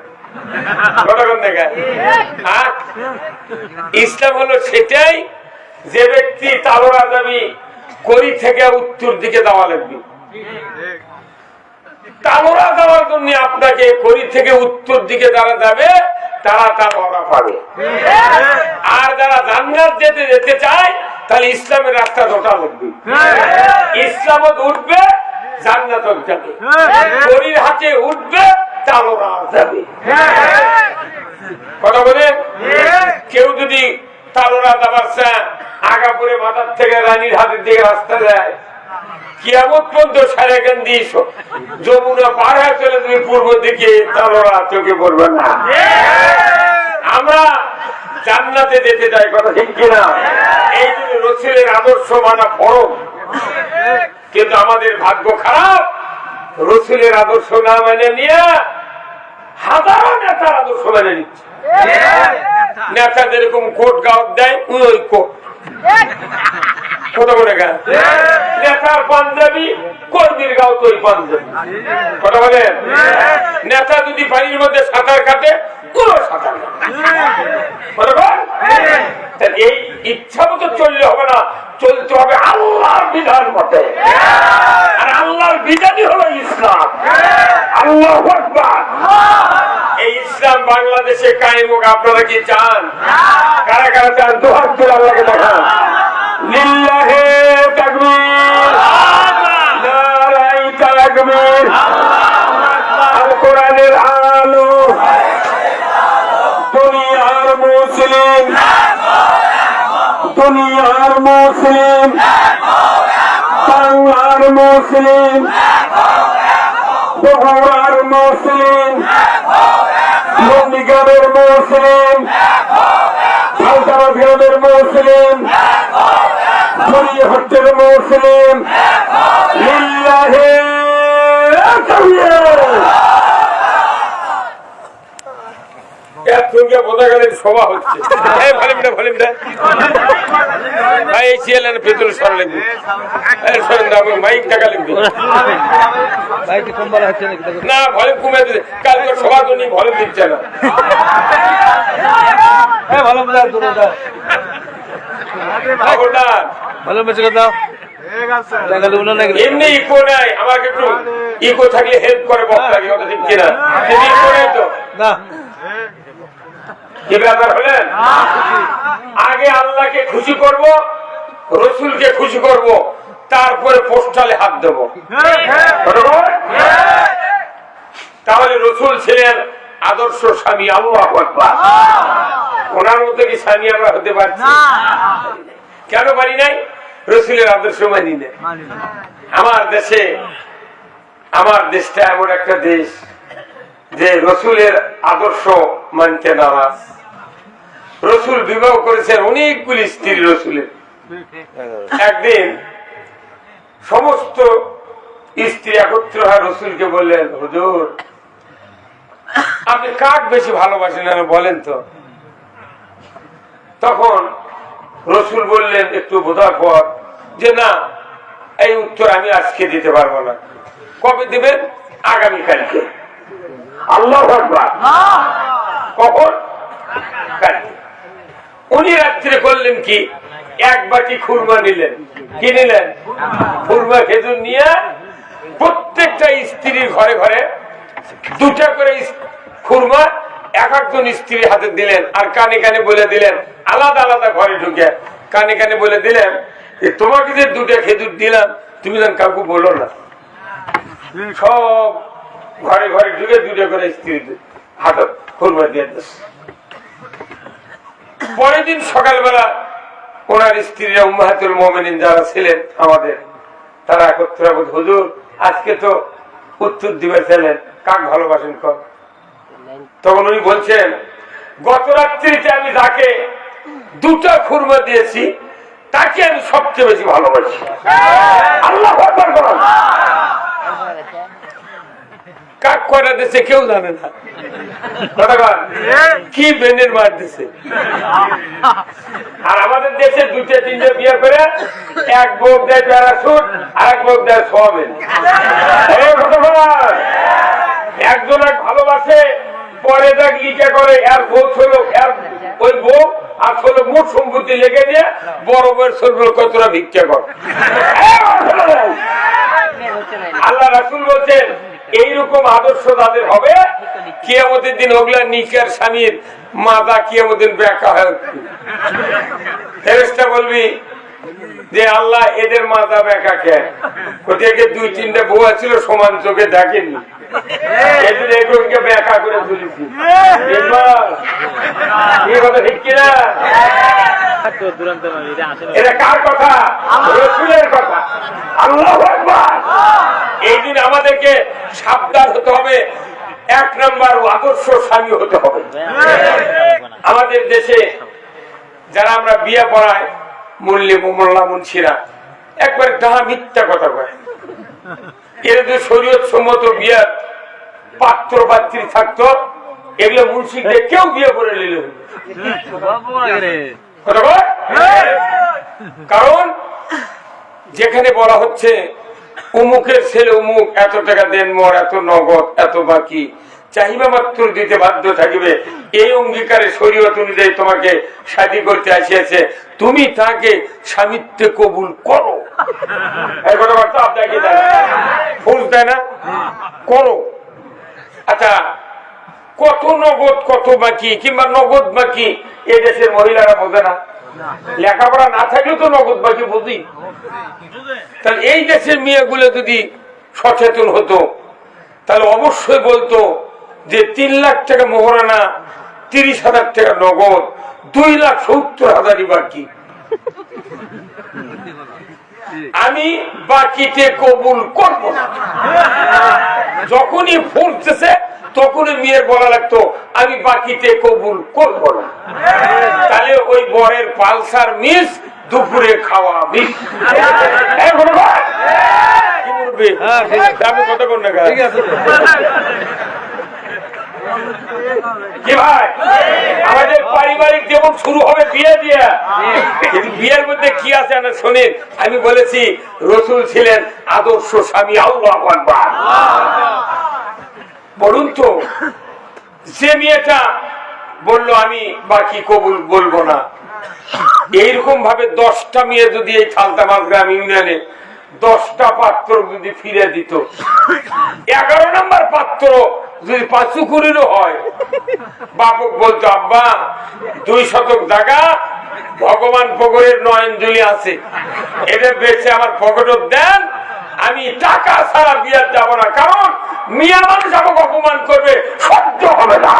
ইসলাম হলো সেটাই যে ব্যক্তি তালোরা দাবি করি থেকে উত্তর দিকে দেওয়া লাগবে। তালোরা দেওয়ার জন্য আপনাকে করি থেকে উত্তর দিকে যারা যাবে তারা তালোরা পাবে, আর যারা জান্নাত যেতে চায় তাহলে ইসলামের রাস্তা ধোটা লাগবে। ইসলামত উঠবে, জান্নাত যাবে, করির হাতে উঠবে, তালোরা যাবে। কথা বলে কেউ যদি তালোরা যাবার আগাপুরে মাথার থেকে রানীর হাতের দিকে রাস্তা যায়, কিয়ামত পর্যন্ত সারেকান্দি যমুনা পার হয়ে চলে তুমি পূর্ব দিকে, তালোরা চোখে পড়বে না। আমরা জান্নাতে যেতে চাই, কথা ঠিক কিনা? এই জন্য রসুলের আদর্শ মানা ফরজ। কিন্তু আমাদের ভাগ্য খারাপ, রসুলের আদর্শ না মেনে নিয়ে হাজারো নেতার আদর্শ মেনে নিচ্ছে। নেতা যেরকম কোট গাওয়াত দেয় ওই কোট, কত করে গান নেতার পাঞ্জাবি কর্মীর গাও তো পাঞ্জাবি কথা বলেন নেতা যদি পানির মধ্যে সাঁতার কাটে পুরো সাঁতার এই ইচ্ছা মতো চললে হবে না, চলতে হবে আল্লাহর বিধান মতে। আর আল্লাহর বিধানই হলো ইসলাম। আল্লাহু আকবার। এই ইসলাম বাংলাদেশে কায়েম হোক। আপনারা কি চান? কারা কারা চান? দুহাত তুলে আল্লাহকে দেখান। লিল্লাহে তাকবীর, নারায়ে তাকবীর। আল কোরআনের আলো, দুনিয়ার মুসলিম, দুনিয়ার মুসলিম, বাংলার মুসলিম, বগুড়ার মুসলিম, নন্দীগ্রামের মুসলিম, হালদাবাদ গ্রামের মুসলিম, হট্টের মুসলিম। লিল্লাহে তাকবীর। সভা হচ্ছে ভাই, এই চেয়ার ভেতরে সরা লিখবে, মাইক টাকা লিখবে না, ভলিউম কমে দিলে কালকে সভা তো নিয়ে ভলিউম দিচ্ছে না। এমনি ইকো নাই, আমাকে একটু ইকো থাকলে হেল্প করে বক্তাকে, ওটা ঠিক কিনা? ইকো নেই তো না। কি ব্যাপার হলেন? আগে আল্লাহকে খুশি করব, রসুলকে খুশি করব, তারপরে পোস্টালে হাত দেব। তাহলে রসুল ছিলেন আদর্শ স্বামী। আল্লাহু আকবার। ওনার মতো কি স্বামী আমরা হতে পারছি? কেন পারি নাই? রসুলের আদর্শ মানি না। আমার দেশটা এমন একটা দেশ যে রসুলের আদর্শ মানতে নারাজ। রসুল বিবাহ করেছেন অনেকগুলি স্ত্রী রসুলের। একদিন সমস্ত স্ত্রী একত্র হয়ে রসুলকে বললেন, হুজুর আপনি কাক বেশি ভালোবাসেন বলেন তো? তখন রসুল বললেন একটু বোঝার পর যে না, এই উত্তর আমি আজকে দিতে পারবো না। কবে দিবেন? আগামীকালকে। আল্লাহু আকবার। কখন? কালকে। উনি রাত্রে করলেন কি, এক বাটি খুরমা নিলেন। কি নিলেন? খুরমা খেজুর নিয়ে প্রত্যেকটা স্ত্রীর ঘরে ঘরে দুটা করে খুরমা এক একজন স্ত্রীর হাতে দিলেন। আর কানে কানে বলে দিলেন, আলাদা আলাদা ঘরে ঢুকে কানে কানে বলে দিলেন, তোমাকে যে দুটা খেজুর দিলাম তুমি যেন কাউকে বলো না। সব ঘরে ঘরে ঢুকে দুটো করে স্ত্রী হাতে খুরমা দিয়ে দিচ্ছে। পরের দিন সকালবেলা ওনার স্ত্রীরা উম্মাহাতুল মুমিনিন যারা ছিলেন আমাদের, তারা একত্র বলছে, হুজুর আজকে তো উত্তর দিবে ছিলেন, কাক ভালোবাসেন কর। তখন উনি বলছেন, গত রাত্রিতে আমি যাকে দুটা খুরমা দিয়েছি তাকে আমি সবচেয়ে বেশি ভালোবাসি। আল্লাহু আকবার বলুন। কাক কয়টা দিচ্ছে কেউ জানে না। কি বেনের মার দিছে। আর আমাদের দেশে দুটো তিনটে বিয়ে করে এক বউ দেয় প্যারাসুট আর এক বউ দেয় সোয়াবিন। একজন এক ভালোবাসে, পরে দেখ লিখে করে এর বউ ছিল, এর ওই বউ আর ছিল মোট সম্পত্তি লেগে দিয়ে বড় বউয়ের শরীর কতটা ভিক্ষা কর। আল্লাহ রাসূল বলছেন এইরকম আদর্শ তাদের হবে, কিয়ামতের দিন ওগুলা নিকার স্বামীর মাথা কিয়ামতের দিন ব্যাখ্যা হয়। ফেরেশতা বলবি যে আল্লাহ এদের মাথা ব্যাখ্যা খেয়ে ওদেরকে দুই তিনটা বউ ছিল সমান চোখে দেখেনি, এদের এগুলোকে ব্যাখ্যা করে তুলেছি। ঠিক কিনা? এটা কার কথা? রাসূলের কথা। আল্লাহু আকবার। এই দিন আমাদেরকে সাবধান হতে হবে। এক নম্বর আদর্শ স্বামী হতে হবে। আমাদের দেশে যারা আমরা বিয়ে পড়াই মোল্লা মুন্সিরা একবারে ডাহা মিথ্যা কথা কয়। এরা যদি শরীয়ত সম্মত বিয়ের পাত্র পাত্রী থাকতো, এগুলো মুন্সিকে কেউ বিয়ে করে নিল। কারণ যেখানে বলা হচ্ছে অমুকের ছেলে অমুক এত টাকা দেন মোর এত নগদ এত বাকি চাহিদা মাত্র দিতে বাধ্য থাকিবে, এই অঙ্গীকারে শরীয়ত অনুযায়ী তোমাকে শাদী করতে আসিয়াছে, তুমি তাকে স্বামিত্বে কবুল করো। এই কথাবার্তা আপনাকে ফোর্স দেয় না, করো। আচ্ছা, কত নগদ কত বাকি কিংবা নগদ বাকি এই দেশের মহিলারা বোঝে না, লেখাপড়া না থাকলেও তো নগদ বাকি বুঝি। তাহলে এই দেশের মেয়েগুলো যদি সচেতন হতো তাহলে অবশ্যই বলতো যে 3 লাখ টাকা মোহরানা, 30,000 টাকা নগদ, 2,70,000 বাকি, আমি বাকিতে কবুল করব না। যখনই ফুটতেছে তখনই মেয়ের বলা লাগতো আমি বাকিতে কবুল করব না। তাহলে ওই বরের পালসার মিস, দুপুরে খাওয়া মিস। আমি কথা কোন না কি ভাই, আমাদের পারিবারিক জীবন শুরু হবে বিয়ে দিয়ে। বিয়ের মধ্যে কি আছে না শোনেন, আমি বলেছি রসুল ছিলেন আদর্শ স্বামী। আল্লাহু আকবার। বলুন তো, যে মেয়েটা বললো আমি বাকি কবুল বলবো না, এইরকম ভাবে 10টা মেয়ে যদি এই খালতামাজ গ্রাম ইউনিয়নে 10টা পাত্র যদি ফিরে দিত, 11 নম্বর পাত্র যদি 5 কুড়িরও হয়, বাপক বলতো আব্বা 2 শতক জায়গা ভগবান পকরের নয়নজলি আছে, এটা বেচে আমার পকেটও দেন, আমি টাকা ছাড়া বিয়ে যাব না, কারণ মিয়া মানুষ আমাকে অপমান করবে, সহ্য হবে না।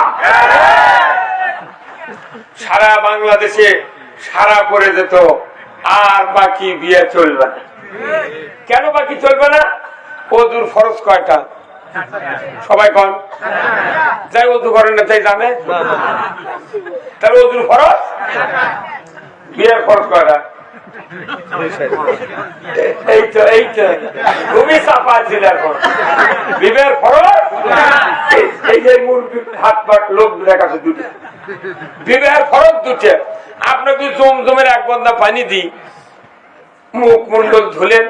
সারা বাংলাদেশে সারা পড়ে যেত, আর বাকি বিয়ে চলবে না। কেন বাকি চলবে না? ওযুর ফরজ কয়টা? সবাই কন যাই ওযু করেন না তাই জানে, তাহলে ওযুর ফরজ, বিয়ের ফরজ কয়টা? খুবই চাপা ছিল এখন বিবের ফরজ। এই যে হাত পাট লোক দেখাচ্ছে দুটো বিবের ফরজ দুটো। আপনাকে জমজমের 1 বন্দা পানি দিই, মুখমন্ডল ধুলেন,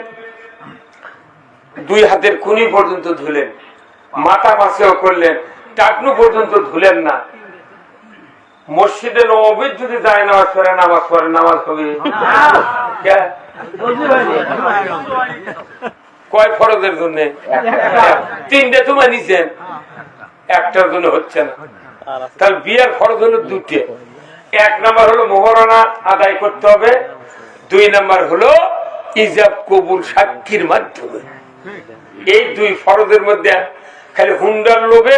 2 হাতের কুনি পর্যন্ত ধুলেন, মাথা মাছেও করলেন, টাকনু পর্যন্ত ধুলেন না। মসজিদে নববীর যদি যায় নামাজ পড়ে, নামাজ পড়ে, নামাজ হবে কয় ফরজের জন্য? 3টে তো মানিছেন, একটার জন্য হচ্ছে না। তাহলে বিয়ের ফরজ হলো 2টে। 1 নাম্বার হলো মোহরানা আদায় করতে হবে, 2 নাম্বার হলো ইজাব কবুল সাক্ষীর মাধ্যমে। এই 2 ফরজের মধ্যে খালি হুন্ডার লোভে,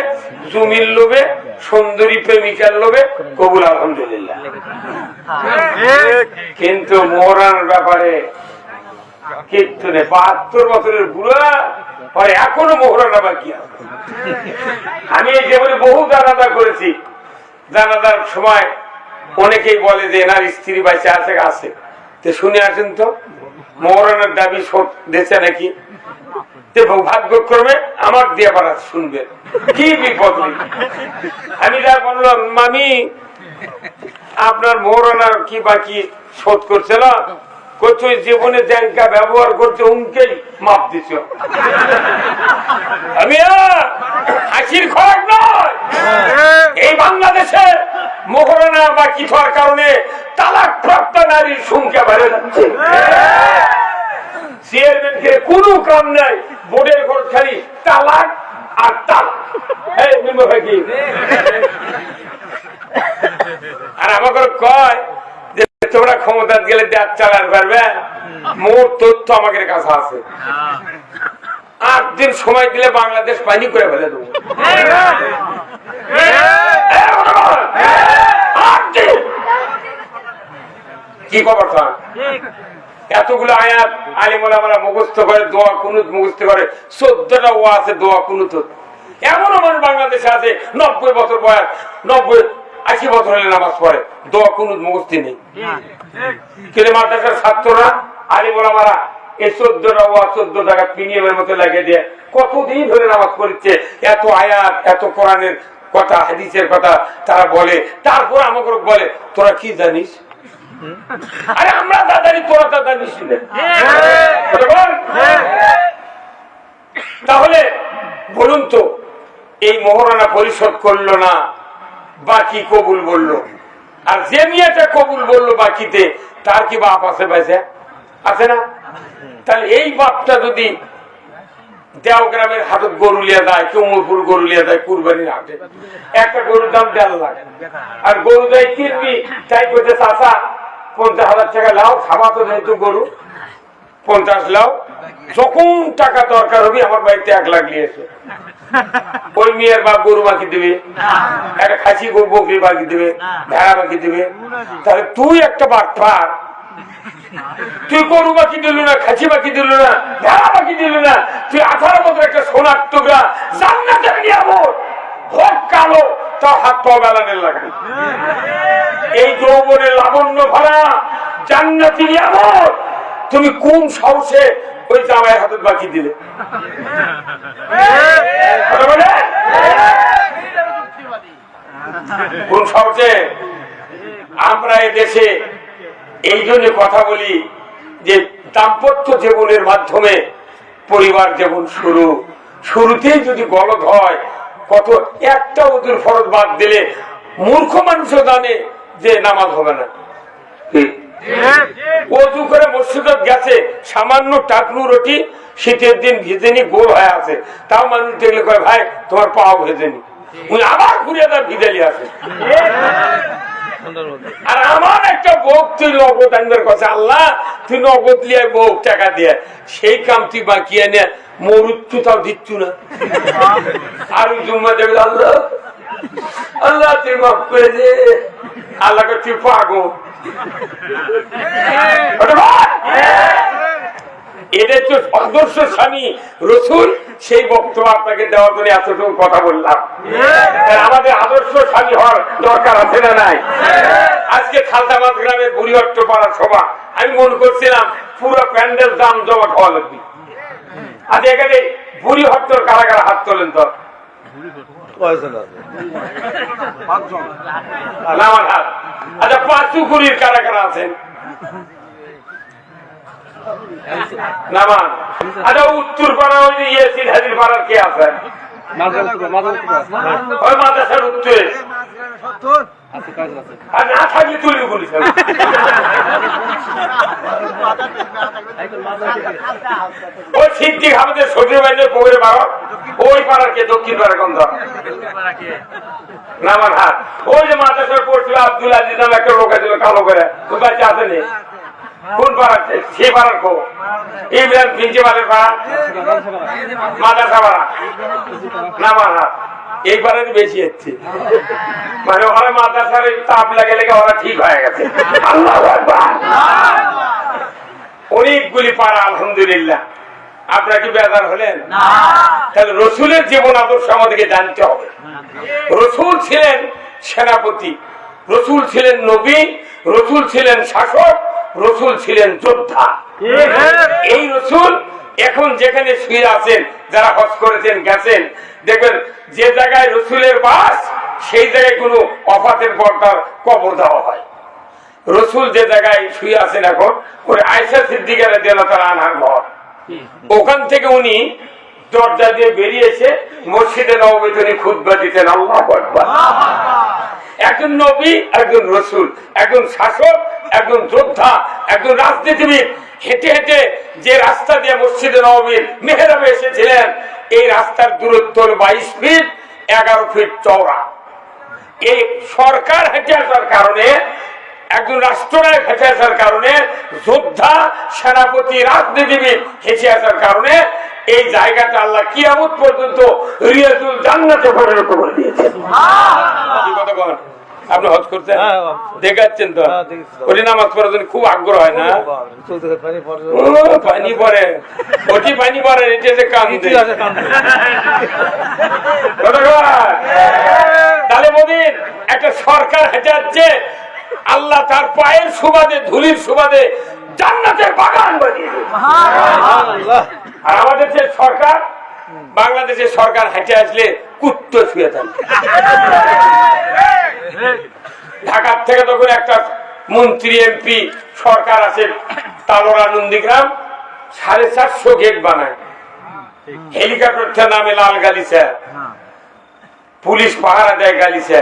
জমির লোভে, সুন্দরী প্রেমিকার লোভে কবুল আলহামদুলিল্লাহ। কিন্তু মোহরানার ব্যাপারে কিচ্ছু নেই। 72 বছরের বুড়া এখনো মোহরানা বাকি আছে। আমি এই জীবনে বহু জানাজা করেছি, জানাজার সময় অনেকেই বলে যে এনার স্ত্রী বাচ্চা আছে, আছে তো শুনে আসেন তো মোহরানার দাবি শোধ দিয়েছে নাকি, ভাগ্যক্রমে আমার দিয়ে আবার শুনবেন কি বিপদ। আমি যা বললাম মামি আপনার মোহরানার কি বাকি শোধ করছে না, করছো জীবনে ব্যাংকা ব্যবহার করছে উনকেই মাপ দিছ। আমি হাসির খবর নয়, এই বাংলাদেশে মোহরানা বাকি হওয়ার কারণে তালাক প্রাপ্ত নারীর সংখ্যা বেড়ে যাচ্ছে। চেয়ারম্যানকে কোনো কাম নাই, বোর্ডের ঘর খালি তালাক আর তালাক। আর আমাকে কয় যে তোমরা ক্ষমতা গেলে দেশ চালাতে পারবে, মোট তথ্য আমাদের কাছে আছে, 8 দিন সময় দিলে বাংলাদেশ পানি করে ফেলে দেবো। কি খবর? এতগুলো আয়াত আলিমুল আমরা মুখস্থ করে, দোয়া কুনুত মুখস্থ করে, 14টা ও আছে দোয়া কুনুত। এমনও মানুষ বাংলাদেশে আছে 90 বছর বয়স, 90-80 বছর হলে নামাজ পড়ে, দোয়া কুনুত মুখস্থ নেই। কিন্তু মাদ্রাসার ছাত্ররা আলিমুল আমরা এই 14টা ও 14 টাকা প্রিমিয়ামের মতো লাগিয়ে দিয়ে কতদিন ধরে নামাজ পড়ছে। এত আয়াত, এত কোরআনের কথা, হাদিসের কথা তারা বলে, তারপর আমাকে বলে তোরা কি জানিস? আরে আমরা দাদারি তোরা দাদা নিস তাহলে বলুন তো এই মহারণা পরিশোধ করলো না বাকি কবুল বললো আর যে মেয়েটা কবুল বললো বাকিতে তার কি বাপ আছে পয়সা আছে না তাহলে এই বাপটা যদি দেও গ্রামের হাটত গরু লিয়া দেয় কেমুরপুর গরু লিয়া দেয় কুরবানির হাটে একটা গরুর দাম 1.5 লাখ আর গরু দেয় কিনবি তাই করতে চাষা 50,000 টাকা লাও খাওয়া তো যেহেতু গরু 50 লাও যখন টাকা দরকার হবে আমার বাড়িতে 1 লাখ নিয়েছে ওই মেয়ের বাপ গরু বাকি দিবে একটা খাসি গরু বকরি বাকি দিবে ভেড়া বাকি দিবে তাহলে তুই একটা বাটপার তুই গরু বাকি দিল না খাসি বাকি দিল না ভেড়া বাকি দিল না তুই 18 মতো একটা সোনার টুকরা জান্নাতের নিয়ামত হোক কালো তার হাত পা বেলানের লাগে এই যৌবনের লাবণ্য ভরা জান্নাতি নিয়ামত তুমি কোন সাহসে ওই জামাইয়ের হাতে বাকি দিলে কোন সাহসে আমরা এদেশে এই জন্য কথা বলি যে দাম্পত্য জীবনের মাধ্যমে পরিবার জীবন শুরুতেই যদি গলদ হয় কত একটা ওদের ফরজ বাদ দিলে মূর্খ মানুষও জানে যে নামাজ হবে না ওযু করে মসজিদে গেছে সামান্য টাকনু রুটি শীতের দিন ভিজেনি গোল হয়ে আছে তাও মানুষ দেখলে কয় ভাই তোমার পাও ভেজেনি উনি আবার ঘুরে তার ভিজালি আসে আর আমার একটা বউ তুই নগদ আনবার কথা আল্লাহ তুই নগদ লিয়ে বউ টাকা দিয়ে সেই কাম তুই বাকি এনে মরুত্তু তাও দিচ্ছু না আর ওই জুম্মা দেবে আল্লাহ আল্লাহ তুই মাফ করে দে আল্লাহকে তুই পাগো এদের তো আদর্শ স্বামী রসুল সেই বক্তব্য আপনাকে দেওয়ার জন্য এতটুকু কথা বললাম আমাদের আদর্শ স্বামী হওয়ার দরকার আছে না নাই আজকে খালতাবাদ গ্রামের বুড়িহট্ট পাড়ার সভা আমি মনে করছিলাম পুরো প্যান্ডেল দাম জমা খাওয়া লাগবে আজ এখানে বুড়িহট্টর কারা কারা হাত তোলেন তো আচ্ছা পাঁচুকুড়ির কারা কারা আছেন নামান আচ্ছা উত্তর পাড়া ওই ইয়েসিন হাজির পাড়ার কে আছেন ওই মাদ্রাসার উত্তরে আর না থাকলে তুলি গুলি ওই সিদ্দিক আমাদের সজীব বাইনের পুকুরে বাড়া ওই পাড়ার কে দক্ষিণ পাড়া গন্ধ নামার হাত ওই যে মাদ্রাসার পড়ছিল আব্দুল আজিজ নামে একটা লোক আছে কালো করে তো বাচ্চা আসেনি কোন পাড়া সে পাড়ার কো ইমরান প্রিন্সিপালের পাড়া মাদ্রাসা পাড়া নামার হাত এই পাড়াতে বেশি হচ্ছে মানে ওরা মাদ্রাসার তাপ লাগে লেগে ওরা ঠিক হয়ে গেছে আল্লাহু আকবার অনেকগুলি পাড়া আলহামদুলিল্লাহ আপনারা কি বেজার হলেন তাহলে রসুলের জীবন আদর্শ আমাদেরকে জানতে হবে রসুল ছিলেন সেনাপতি রসুল ছিলেন নবী রসুল ছিলেন শাসক রসুল ছিলেন যোদ্ধা এই রসুল এখন যেখানে শুয়ে আছেন যারা হজ করেছেন গেছেন দেখবেন যে জায়গায় রসুলের বাস সেই জায়গায় কোনো অফাতের পর্দার কবর দেওয়া হয় রসুল যে জায়গায় শুয়ে আছেন এখন ওই আয়েশা সিদ্দিকা রাদিয়াল্লাহু তাআলা আনহার ঘর ওখান থেকে উনি দরজা দিয়ে বেরিয়ে এসে মসজিদে নববীতে উনি খুতবা দিতেন আল্লাহু আকবার একজন নবী একজন রসুল একজন শাসক একজন যোদ্ধা একজন রাজনীতিবিদ হেঁটে হেঁটে যে রাস্তা দিয়ে মসজিদে নববীর মেহরাবে এসেছিলেন এই রাস্তার দূরত্ব 22 ফিট 11 ফিট চওড়া এই সরকার হেঁটে আসার কারণে একজন রাষ্ট্রনায়ক হেঁটে আসার কারণে যোদ্ধা সেনাপতি রাজনীতিবিদ হেঁটে আসার কারণে এই জায়গাটা আল্লাহ কিয়ামত পর্যন্ত রিয়াজুল জান্নাতে পরিণত করে দিয়েছেন আপনি হজ করছেন দেখাচ্ছেন তো ওটি নামাজ পড়ার জন্য খুব আগ্রহ হয় না পানি পড়ে ওটি পানি পড়ে এটা যে কান্দে তাহলে মোদিন একটা সরকার হেঁটে যাচ্ছে আল্লাহ তার পায়ের সুবাদে ধুলির সুবাদে জান্নাতের বাগান বানিয়ে আর আমাদের যে সরকার বাংলাদেশের সরকার হেঁটে আসলে কুত্তো শুয়ে থাকে ঢাকার থেকে তখন একটা মন্ত্রী এমপি সরকার আছে তালোড়া নন্দীগ্রাম 450 গেট বানায়, হেলিকপ্টার নামে লাল গালিচা, পুলিশ পাহারা দেয় গালিচা,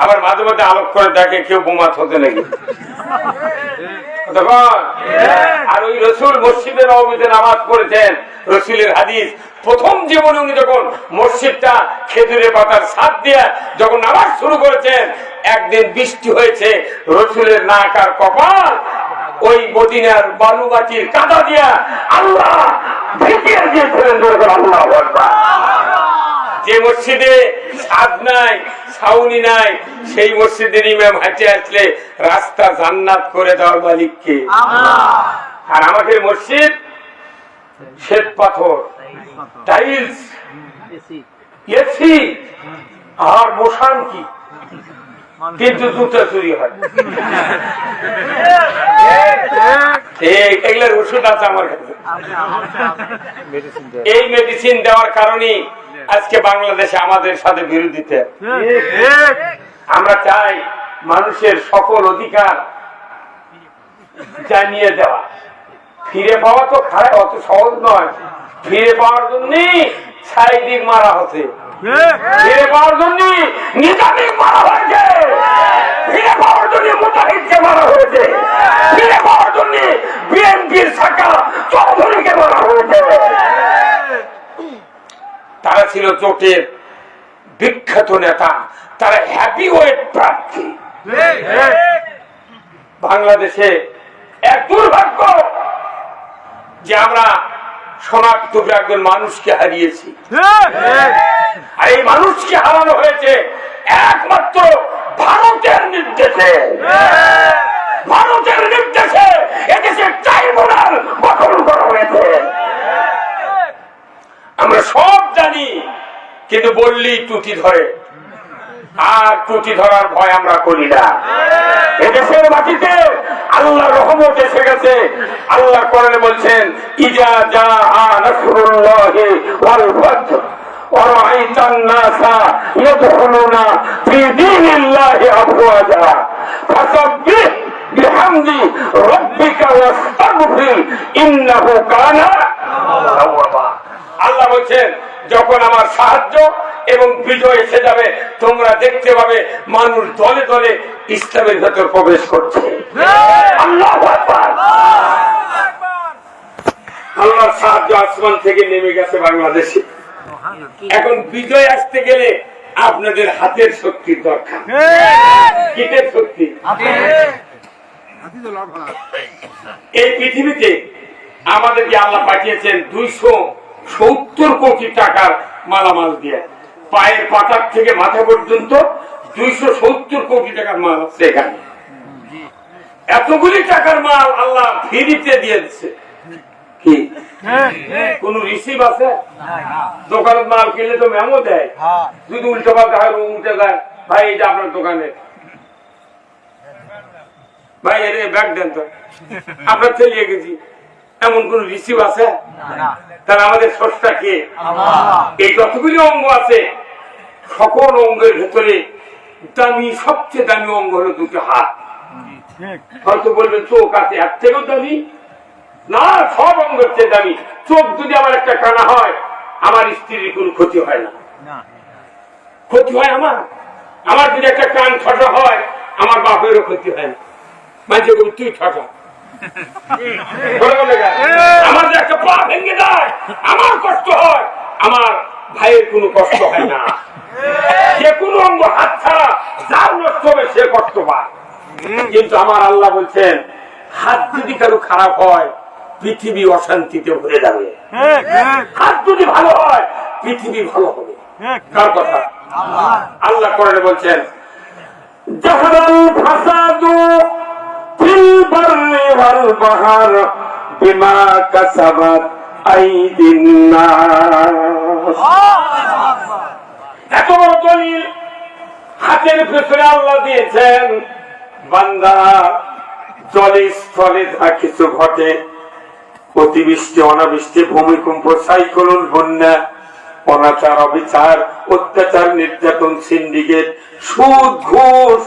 আবার মাঝে মাঝে আলোক করে দেখে কেউ বোমা থতে নাকি। আর ওই রসুল মসজিদের নববীতে নামাজ পড়েছেন, রসুলের হাদিস প্রথম জীবনে উনি যখন মসজিদটা খেজুরের পাতার ছাদ দিয়ে যখন নামাজ শুরু করেছেন, একদিন বৃষ্টি হয়েছে, রসুলের নাক আর কপাল ওই মদিনার বালুমাটির কাদা দিয়া আল্লাহ ভিজিয়ে দিয়েছিলেন। আল্লাহু আকবার। যে মসজিদে ছাদ নাই, ছাউনি নাই, সেই মসজিদের ইমাম হাঁটে আসলে রাস্তা জান্নাত করে দেওয়ার মালিককে। আর আমাদের মসজিদ শ্বেত পাথর, টাইলস, এসি আর মশান কি, কিন্তু জুতা চুরি হয়। এগুলোর ওষুধ আছে আমার কাছে। এই মেডিসিন দেওয়ার কারণে আজকে বাংলাদেশে আমাদের সাথে বিরোধিতা। আমরা চাই মানুষের সকল অধিকার জানিয়ে দেওয়া। ফিরে পাওয়া তো খারাপ, অত সহজ নয়। ফিরে পাওয়ার জন্য সাইদিক মারা হচ্ছে, ফিরে পাওয়ার জন্য নিজামিক মারা হয়েছে, ফিরে পাওয়ার জন্য মুজাহিদকে মারা হয়েছে, ফিরে পাওয়ার জন্য বিএনপির শাখা চৌধুরীকে মারা হয়েছে। তারা ছিল জোটের বিখ্যাত নেতা, তারা হ্যাপি ওয়েট প্রার্থী। বাংলাদেশে এক দুর্ভাগ্য যে আমরা শনাক্ত একজন মানুষকে হারিয়েছি। আর এই মানুষকে হারানো হয়েছে একমাত্র ভারতের নির্দেশে। ভারতের নির্দেশে এদেশে ট্রাইব্যুনাল গঠন করা হয়েছে। আমরা সব জানি, কিন্তু বললেই ত্রুটি ধরে, আর ত্রুটি ধরার ভয় আমরা করি না। এদেশের মাটিতে আল্লাহ রহমত এসে গেছে। আল্লাহ কোরআনে বলছেন, ইজা জাআ নাসরুল্লাহি ওয়াল ফাতহ ওয়া রাআইতান নাসা ইয়াদখুলুনা ফি দীনিল্লাহি আফওয়াজা ফাসাব্বিহ বিহামদি রাব্বিকা ওয়াস্তাগফির ইন্নাহু কানা তাওয়াবা। আল্লাহ বলছেন, যখন আমার সাহায্য এবং বিজয় এসে যাবে, তোমরা দেখতে পাবে মানুষ দলে দলে ইসলামের ভেতর প্রবেশ করছে। আল্লাহু আকবার। আল্লাহর সাহায্য আসমান থেকে নেমে গেছে বাংলাদেশে। এখন বিজয় আসতে গেলে আপনাদের হাতের শক্তির দরকার। কিসের শক্তি? এই পৃথিবীতে আমাদেরকে আল্লাহ পাঠিয়েছেন 270 কোটি টাকার মালামাল দিয়ে। পায়ের পাতার থেকে মাথা পর্যন্ত 270 কোটি টাকার মাল আছে এখানে। এতগুলি টাকার মাল আল্লাহ ফ্রিতে দিয়ে দিচ্ছে। কি কোন রিসিভ আছে? দোকানের মাল কিনলে তো মেমো দেয়, যদি উল্টো পাল্টা হয় উল্টে দেয়, ভাই এটা আপনার দোকানে, ভাই এর ব্যাগ দেন তো, আপনার চালিয়ে গেছি, এমন কোন রিসিভ আছে? তাহলে আমাদের স্রষ্টা কে? এই যতগুলি অঙ্গ আছে, সকল অঙ্গের ভেতরে দামি, সবচেয়ে দামি অঙ্গ হলো দুটো হাত। হয়তো বলবেন চোখ আছে, এর থেকেও দামি না, সব অঙ্গের চেয়ে দামি। চোখ যদি আমার একটা কানা হয়, আমার স্ত্রীর কোন ক্ষতি হয় না। ক্ষতি হয় আমার যদি একটা কান ঠসা হয়, আমার বাপেরও ক্ষতি হয় না। মাঝে বলি তুই ঠসা, আমার যে একটা পা ভেঙে যায়, আমার কষ্ট হয়, আমার ভাইয়ের কোনো কষ্ট হয় না। যে কোনো অঙ্গ হাত ছাড়া যার নষ্ট হবে সে কষ্ট পায়। কিন্তু আমার আল্লাহ বলছেন, হাত যদি কারো খারাপ হয়, পৃথিবী অশান্তিতে ভরে যাবে। হাত যদি ভালো হয়, পৃথিবী ভালো হবে। কার কথা? আল্লাহ কোরআনে বলছেন, জাহারাল ফাসাদু ফিল বাররি ওয়াল বাহর বিমা কাসাবাত আইদিন নাস। এত বড় দলিল হাতের ভেতরে আল্লাহ দিয়েছেন। বান্দা, জলে স্থলে যা কিছু ঘটে, অতিবৃষ্টি, অনাবৃষ্টি, ভূমিকম্প, সাইক্লোন, বন্যা, অনাচার, অবিচার, অত্যাচার, নির্যাতন, সিন্ডিকেট, সুদ, ঘুষ,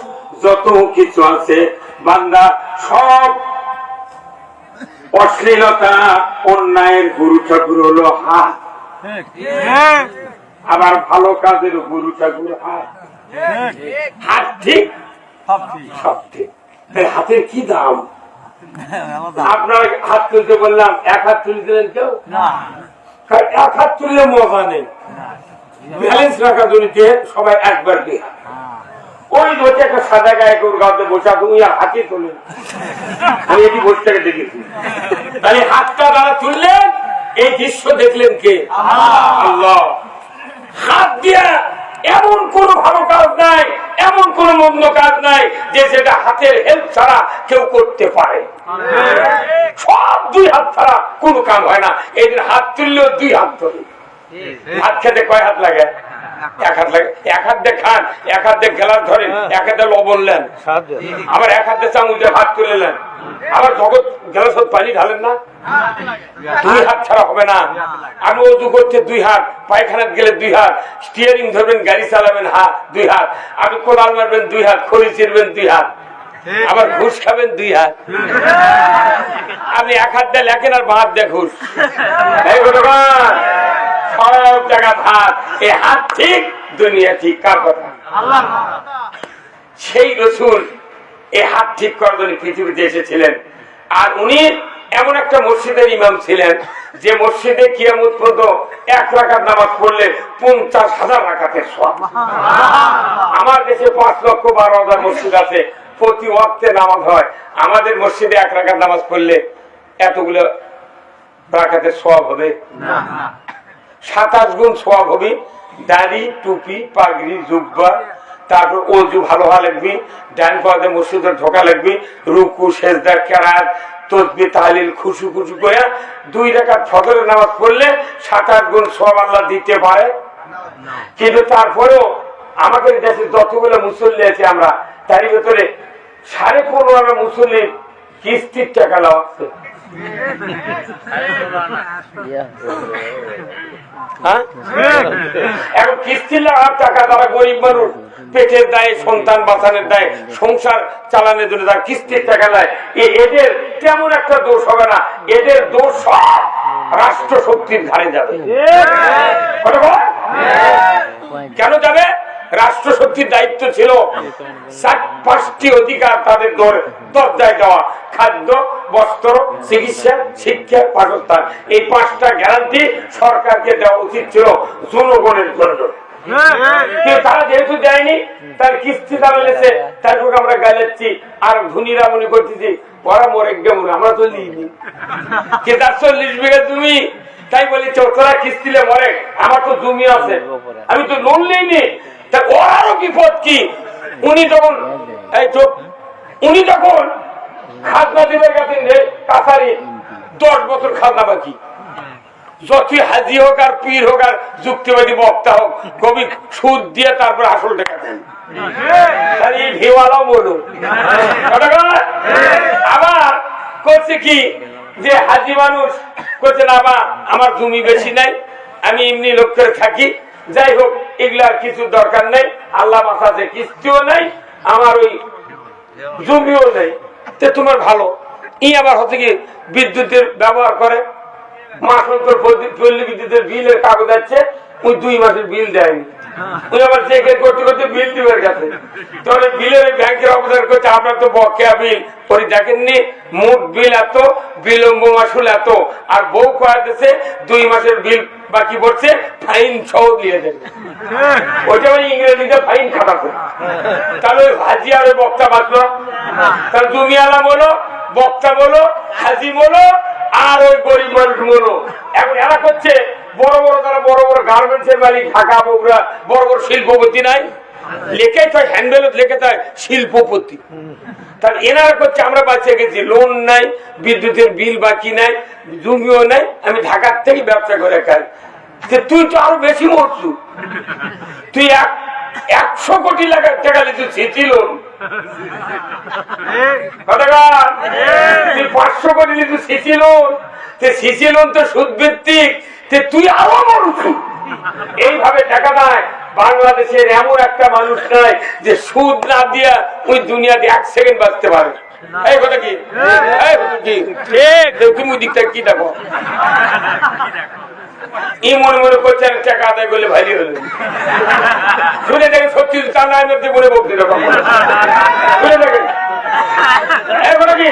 যত কিছু আছে বান্দা সব অশ্লীলতা অন্যায়ের গুরু ঠাকুর হলো হাত, আবার ভালো কাজের গুরু ঠাকুর হাত। হাত ঠিক সব ঠিক, হাতের কি দাম? আপনার হাত তুলতে বললাম, এক হাত তুলে দিলেন কেউ? এক হাত তুললে মজা নেই, ব্যালেন্স রাখা জড়িতে সবাই একবার কে ওই বসে একটা সাদা গায়ে গরু গাছে বসা তুমি হাতে তোলেন, আমি এটি বসে থেকে দেখেছি। তাহলে হাতটা দ্বারা তুললেন, এই দৃশ্য দেখলেন কে? আল্লাহ। হাত দিয়া এমন কোন ভালো কাজ নাই, এমন কোন মন্দ কাজ নাই যে সেটা হাতের হেল্প ছাড়া কেউ করতে পারে। সব দুই হাত ছাড়া কোন কাম হয় না। এই দিন হাত তুললেও দুই হাত তোলে। ভাত খেতে কয় হাত লাগে? এক হাত লাগে। এক হাত দিয়ে খান, এক হাত দিয়ে গেলাস ধরেন, এক হাতে লবণ নেন, আবার এক হাত দিয়ে চামচ দিয়ে ভাত তুলে নেন, আবার জগৎ গেলাস পানি ঢালেন না। দুই হাত ছাড়া হবে না। আমি অজু করতে দুই হাত, পায়খানাত গেলে দুই হাত, স্টিয়ারিং ধরবেন, গাড়ি চালাবেন হাত দুই হাত, আপনি কোদাল মারবেন দুই হাত, খড়ি চিরবেন দুই হাত, আবার ঘুষ খাবেন দুই হাত। আপনি এক হাত দিয়ে লেখেন আর বাঁ হাত দিয়ে ঘুষ। সব জায়গা হাত। এই হাত ঠিক, দুনিয়া ঠিক। কার কথা? সেই রাসূল এই হাত ঠিক করার জন্য পৃথিবীতে এসেছিলেন। আর উনি এমন একটা মসজিদের ইমাম ছিলেন যে মসজিদে কিয়ামত পর্যন্ত 1 রাকাত নামাজ পড়লে 50,000 রাকাতের সওয়াব। আমার দেশে 5,12,000 মসজিদ আছে, প্রতি ওয়াক্তে নামাজ হয়। আমাদের মসজিদে 1 রাকাত নামাজ পড়লে এতগুলো রাকাতের সওয়াব হবে না। 27 গুণ সওয়াব হবে। দাড়ি, টুপি, পাগড়ি, জুব্বা, তারপর ওযু ভালো হওয়া লাগবে, ডান পায়ে মসজিদে ঢোকা লাগবে, রুকু, সেজদা, কেরাত, তাসবিহ, তাহলিল, খুশু খুশু করে 2 রাকাত ফজরের নামাজ পড়লে 27 গুণ সওয়াব আল্লাহ দিতে পারে। কিন্তু তারপরেও আমাদের দেশে যতগুলো মুসল্লি আছে আমরা, তার ভিতরে 15.5 মুসল্লির কিস্তির টাকা লাগছে। এখন কিস্তির টাকা তারা গরিব মানুষ পেটের দায়ে, সন্তান বাঁচানোর দায়ে, সংসার চালানোর জন্য তারা কিস্তির টাকা দেয়। এদের তেমন একটা দোষ হবে না, এদের দোষ সব রাষ্ট্র শক্তির ধারে যাবে। কেন যাবে? রাষ্ট্র শক্তির দায়িত্ব ছিল 5টি অধিকার তাদের দরজায় দেওয়া: খাদ্য, বস্ত্র, চিকিৎসা, শিক্ষা, বাসস্থান। এই 5টা গ্যারান্টি সরকারকে দেওয়া উচিত ছিল জনগণের জন্য। তারা যেহেতু দেয়নি, তার কিস্তি দাঁড়ালেছে, তারপর আমরা গাইলাচ্ছি আর ধনীরা মনে করতেছি ওরা মরে কেমন, আমরা তো লিখি কে 40 বিঘা জমি, তাই বলি তোরা কিস্তিলে মরে, আমার তো জমি আছে, আমি তো লোন নেইনি। তা ওরারও বিপদ কি? উনি যখন খাজনা দিবের কাছে কাছারি 10 বছর খাজনা বাকি, যতই হাজি হোক আর পীর হোক আর যুক্তিবাদী বক্তা হোক, কবি সুদ দিয়ে তারপর আসল টাকা দেন। আবার করছে কি যে হাজি মানুষ করছে না, বা আমার জমি বেশি নাই, আমি এমনি লোক করে থাকি, যাই হোক এগুলার কিছু দরকার নেই, আল্লাহ বাঁচাতে, কিস্তিও নাই, আমার ওই জমিও নেই, তোমার ভালো। আবার হচ্ছে কি বিদ্যুতের ব্যবহার করে, মাস অন্তর পল্লী বিদ্যুতের বিলের কাগজ আছে, ওই 2 মাসের বিল দেয়নি, ওই আবার চেকের করতে করতে বিল দিবের কাছে, তাহলে বিলের ব্যাংকের অবদান করছে আপনার তো বকেয়া বিল, পরে দেখেননি মোট বিল এত, বিলম্ব মাসুল এত, আর বউ কয়াতেছে 2 মাসের বিল বাকি পড়ছে, ফাইন সহ দিয়ে দেবে। ওইটা মানে ইংরেজিতে ফাইন খাটাছে। তাহলে ওই হাজি আর ওই বক্তা বাঁচলো, তাহলে জমি আলাম বলো, বক্তা বলো, হাজি বলো, আর ওই গরিব মানুষ বলো। এখন এরা করছে বড় বড়, তারা বড় বড় গার্মেন্টস এর মালিক, ঢাকা, বগুড়া, বড় বড় শিল্পপতি নাই, লেখে থাকে হ্যান্ডবেলত, লেখে থাকে শিল্পপতি। তাহলে এনারা করছে আমরা বাঁচিয়ে গেছি, লোন নাই, বিদ্যুতের বিল বাকি নাই, জমিও নাই, আমি ঢাকার থেকে ব্যবসা করে খাই। তুই তো আরো বেশি মরছু, তুই 100 কোটি টাকা লিখু সিসি লোন, 500 কোটি লিখু সিসি লোন, সিসি লোন তো সুদ ভিত্তিক, তুই আরো মরছু। এইভাবে টাকা দেয়। বাংলাদেশের এমন একটা মানুষ নাই যে সুদ না দিয়া ওই দুনিয়াতে 1 সেকেন্ড বাঁচতে পারে। এই কথা কি এই কথা কি ঠিক তুমি দিকটা কি দেখো ই মনে মনে করছে টাকা আদায় করলে ভালো হলো শুনে দেখেন সত্যি তা না মনে বলতে শুনে দেখেন এই কথা কি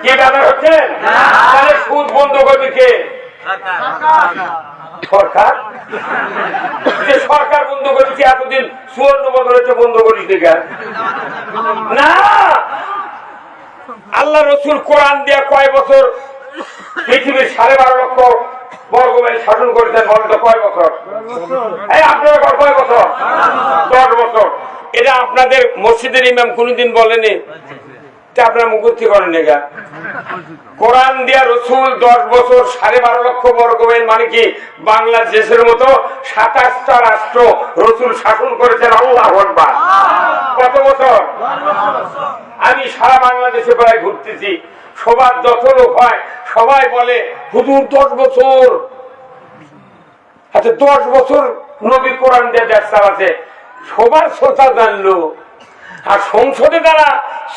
কে দাদা হচ্ছেন তাহলে সুদ বন্ধ করবে কে সরকার যে সরকার বন্ধ করেছে এতদিন 54 বছর হচ্ছে বন্ধ করিস না আল্লাহ রসুল কোরআন দিয়া কয় বছর পৃথিবীর 12.5 লক্ষ বর্গ মাইল শাসন করেছেন বলেন তো কয় বছর এই আপনারা কয় বছর 10 বছর এটা আপনাদের মসজিদের ইমাম কোনদিন বলেনি আপনারা মুখস্থি করেন না কোরআন দিয়া রসুল 10 বছর 12.5 লক্ষ বর্গ মাইল মানে কি বাংলাদেশের মতো 27টা রাষ্ট্র রসুল শাসন করেছেন আল্লাহু আকবার কত বছর আমি সারা বাংলাদেশে প্রায় ঘুরতেছি সবার যত লোক হয় সবাই বলে হুজুর 10 বছর আচ্ছা 10 বছর নবী কোরআন দিয়ে দেশ চালাচ্ছে সবার শ্রোতা জানলো আর সংসদে তারা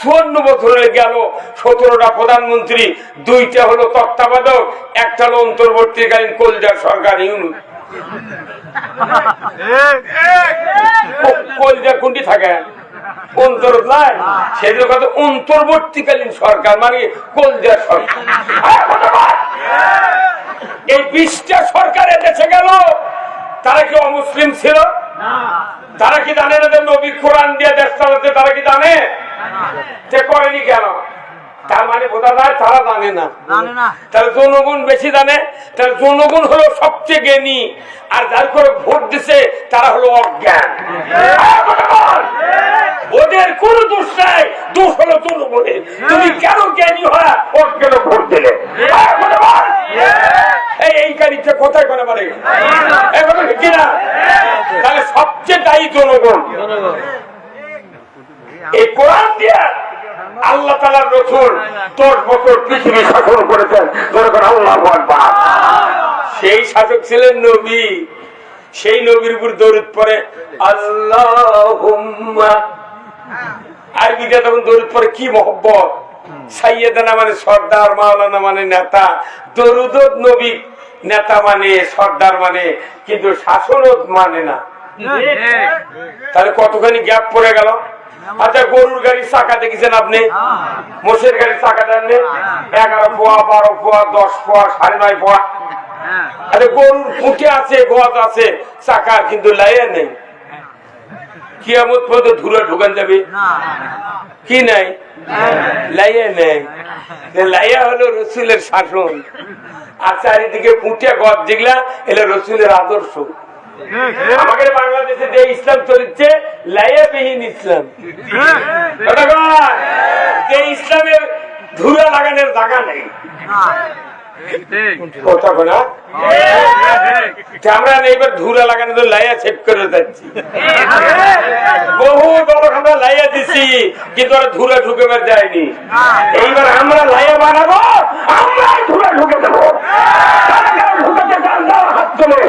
54 বছরে গেল 17টা প্রধানমন্ত্রী 2টা হলো তত্ত্বাবধায়ক একটা হলো অন্তর্বর্তীকালীন কলজার সরকার ইউনুস কলজা কোনটি থাকে অন্তর নাই সেগুলো কত অন্তর্বর্তীকালীন সরকার মানে কলজার সরকার এই 20টা সরকারের দেশে গেল তারা কি অমুসলিম ছিল তারা কি জানে না যে নবী কোরআন দিয়ে দেশ চালাতে তারা কি জানে সে করেনি কেন তার মানে বোঝা যায় তারা জানে না তাহলে জনগণ বেশি জানে তাহলে জনগণ হলো সবচেয়ে জ্ঞানী আর যার করে ভোট দিছে তারা হলো অজ্ঞান ওদের কোন দোষ নাই দোষ হলো জনগণের তুমি কেন জ্ঞানী হয় অজ্ঞানে ভোট দিলে এই কারিটা কোথায় করে পারে কিনা তাহলে সবচেয়ে দায়ী জনগণ এই কোরআন দিয়ে আল্লাহ তাআলার রাসূল 10 বছর পৃথিবী শাসন করেছেন জনগণ আল্লাহু আকবার সেই শাসক ছিলেন নবী সেই নবীর উপর দরুদ পড়ে আল্লাহুম্মা আরবিতে তখন দরুদ পড়ে কি মহব্বত সাইয়েদানা মানে সর্দার মাওলানা মানে নেতা দরুদ নবী নেতা মানে সর্দার মানে কিন্তু শাসনত মানে না তাহলে কতখানি গ্যাপ পড়ে গেল আচ্ছা গরুর গাড়ির চাকা দেখেছেন আপনি মোষের গাড়ির চাকা জানলেন 11 পোয়া 12 পোয়া 10 পোয়া 9.5 পোয়া আরে গরুর পুঁটে আছে গোয়াজ আছে চাকার কিন্তু লাইয়া নেই কিয়ামত পর্যন্ত ধুলা ঢুকান যাবে কি নাই লাইয়া নেই লাইয়া হলো রসুলের শাসন আর চারিদিকে পুঁটে গদ যেগুলা এলে রসুলের আদর্শ আমাদের বাংলাদেশে যে ইসলাম চলছে লাইয়াবিহীন ইসলাম যে ইসলামের ধুলা লাগানোর জায়গা নেই আমরা এইবার ধুলা লাগানো তো লাইয়া সেট করে যাচ্ছি বহু বড় আমরা লাইয়া দিচ্ছি কিন্তু ওরা ধুলা ঢুকে যায়নি এইবার আমরা লাইয়া বানাবো আমরা ধুলা ঢুকে দেবো হাত তুলে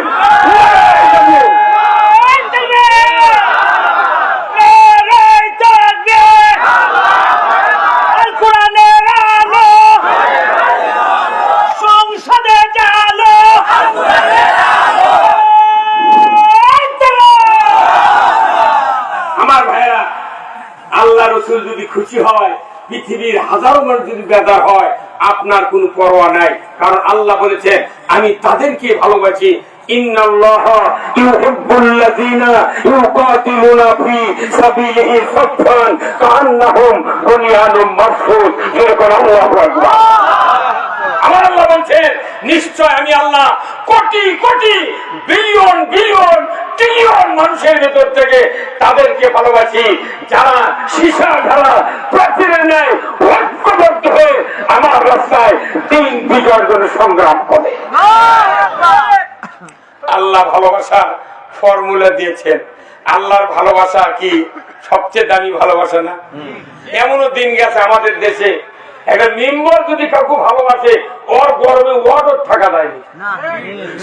আল্লাহ রসুল যদি খুশি হয় পৃথিবীর হাজারো মানুষ যদি বেজার হয় আপনার কোনো পরোয়া নাই কারণ আল্লাহ বলেছেন আমি তাদেরকে ভালোবাসি ইন্নাল্লাহা ইউহিব্বুল্লাযীনা ইউকাতিলুনা ফি সাবিলিহি সাফফান কাআন্নাহুম বুনিয়ানুম মারসুস এরকম আল্লাহু আকবার আমার আল্লাহ বলছেন নিশ্চয় আমি আল্লাহ crore crore billion billion trillion মানুষের ভেতর থেকে তাদেরকে ভালোবাসি যারা সীসা ঢালা প্রাচীরের ন্যায় ঐক্যবদ্ধ হয়ে আমার রাস্তায় দিন বিজয়ের জন্য সংগ্রাম করে আল্লাহ ভালোবাসার ফর্মুলা দিয়েছেন আল্লাহর ভালোবাসা কি সবচেয়ে দামি ভালোবাসা না এমনও দিন গেছে আমাদের দেশে একটা মেম্বার যদি কাউকে ভালোবাসে ওর গরমে ওয়ার্ডও থাকা যায়নি।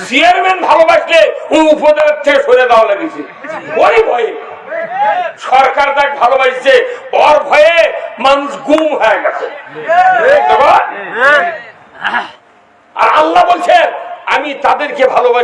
চেয়ারম্যান ভালোবাসলে উপজেলার থেকে সরে দেওয়া লেগেছে ওরই ভয়ে। সরকার যাক ভালোবাসছে ওর ভয়ে মানুষ গুম হয়ে গেছে। আর আল্লাহ বলছেন আমি তাদেরকে ভালোবাসি।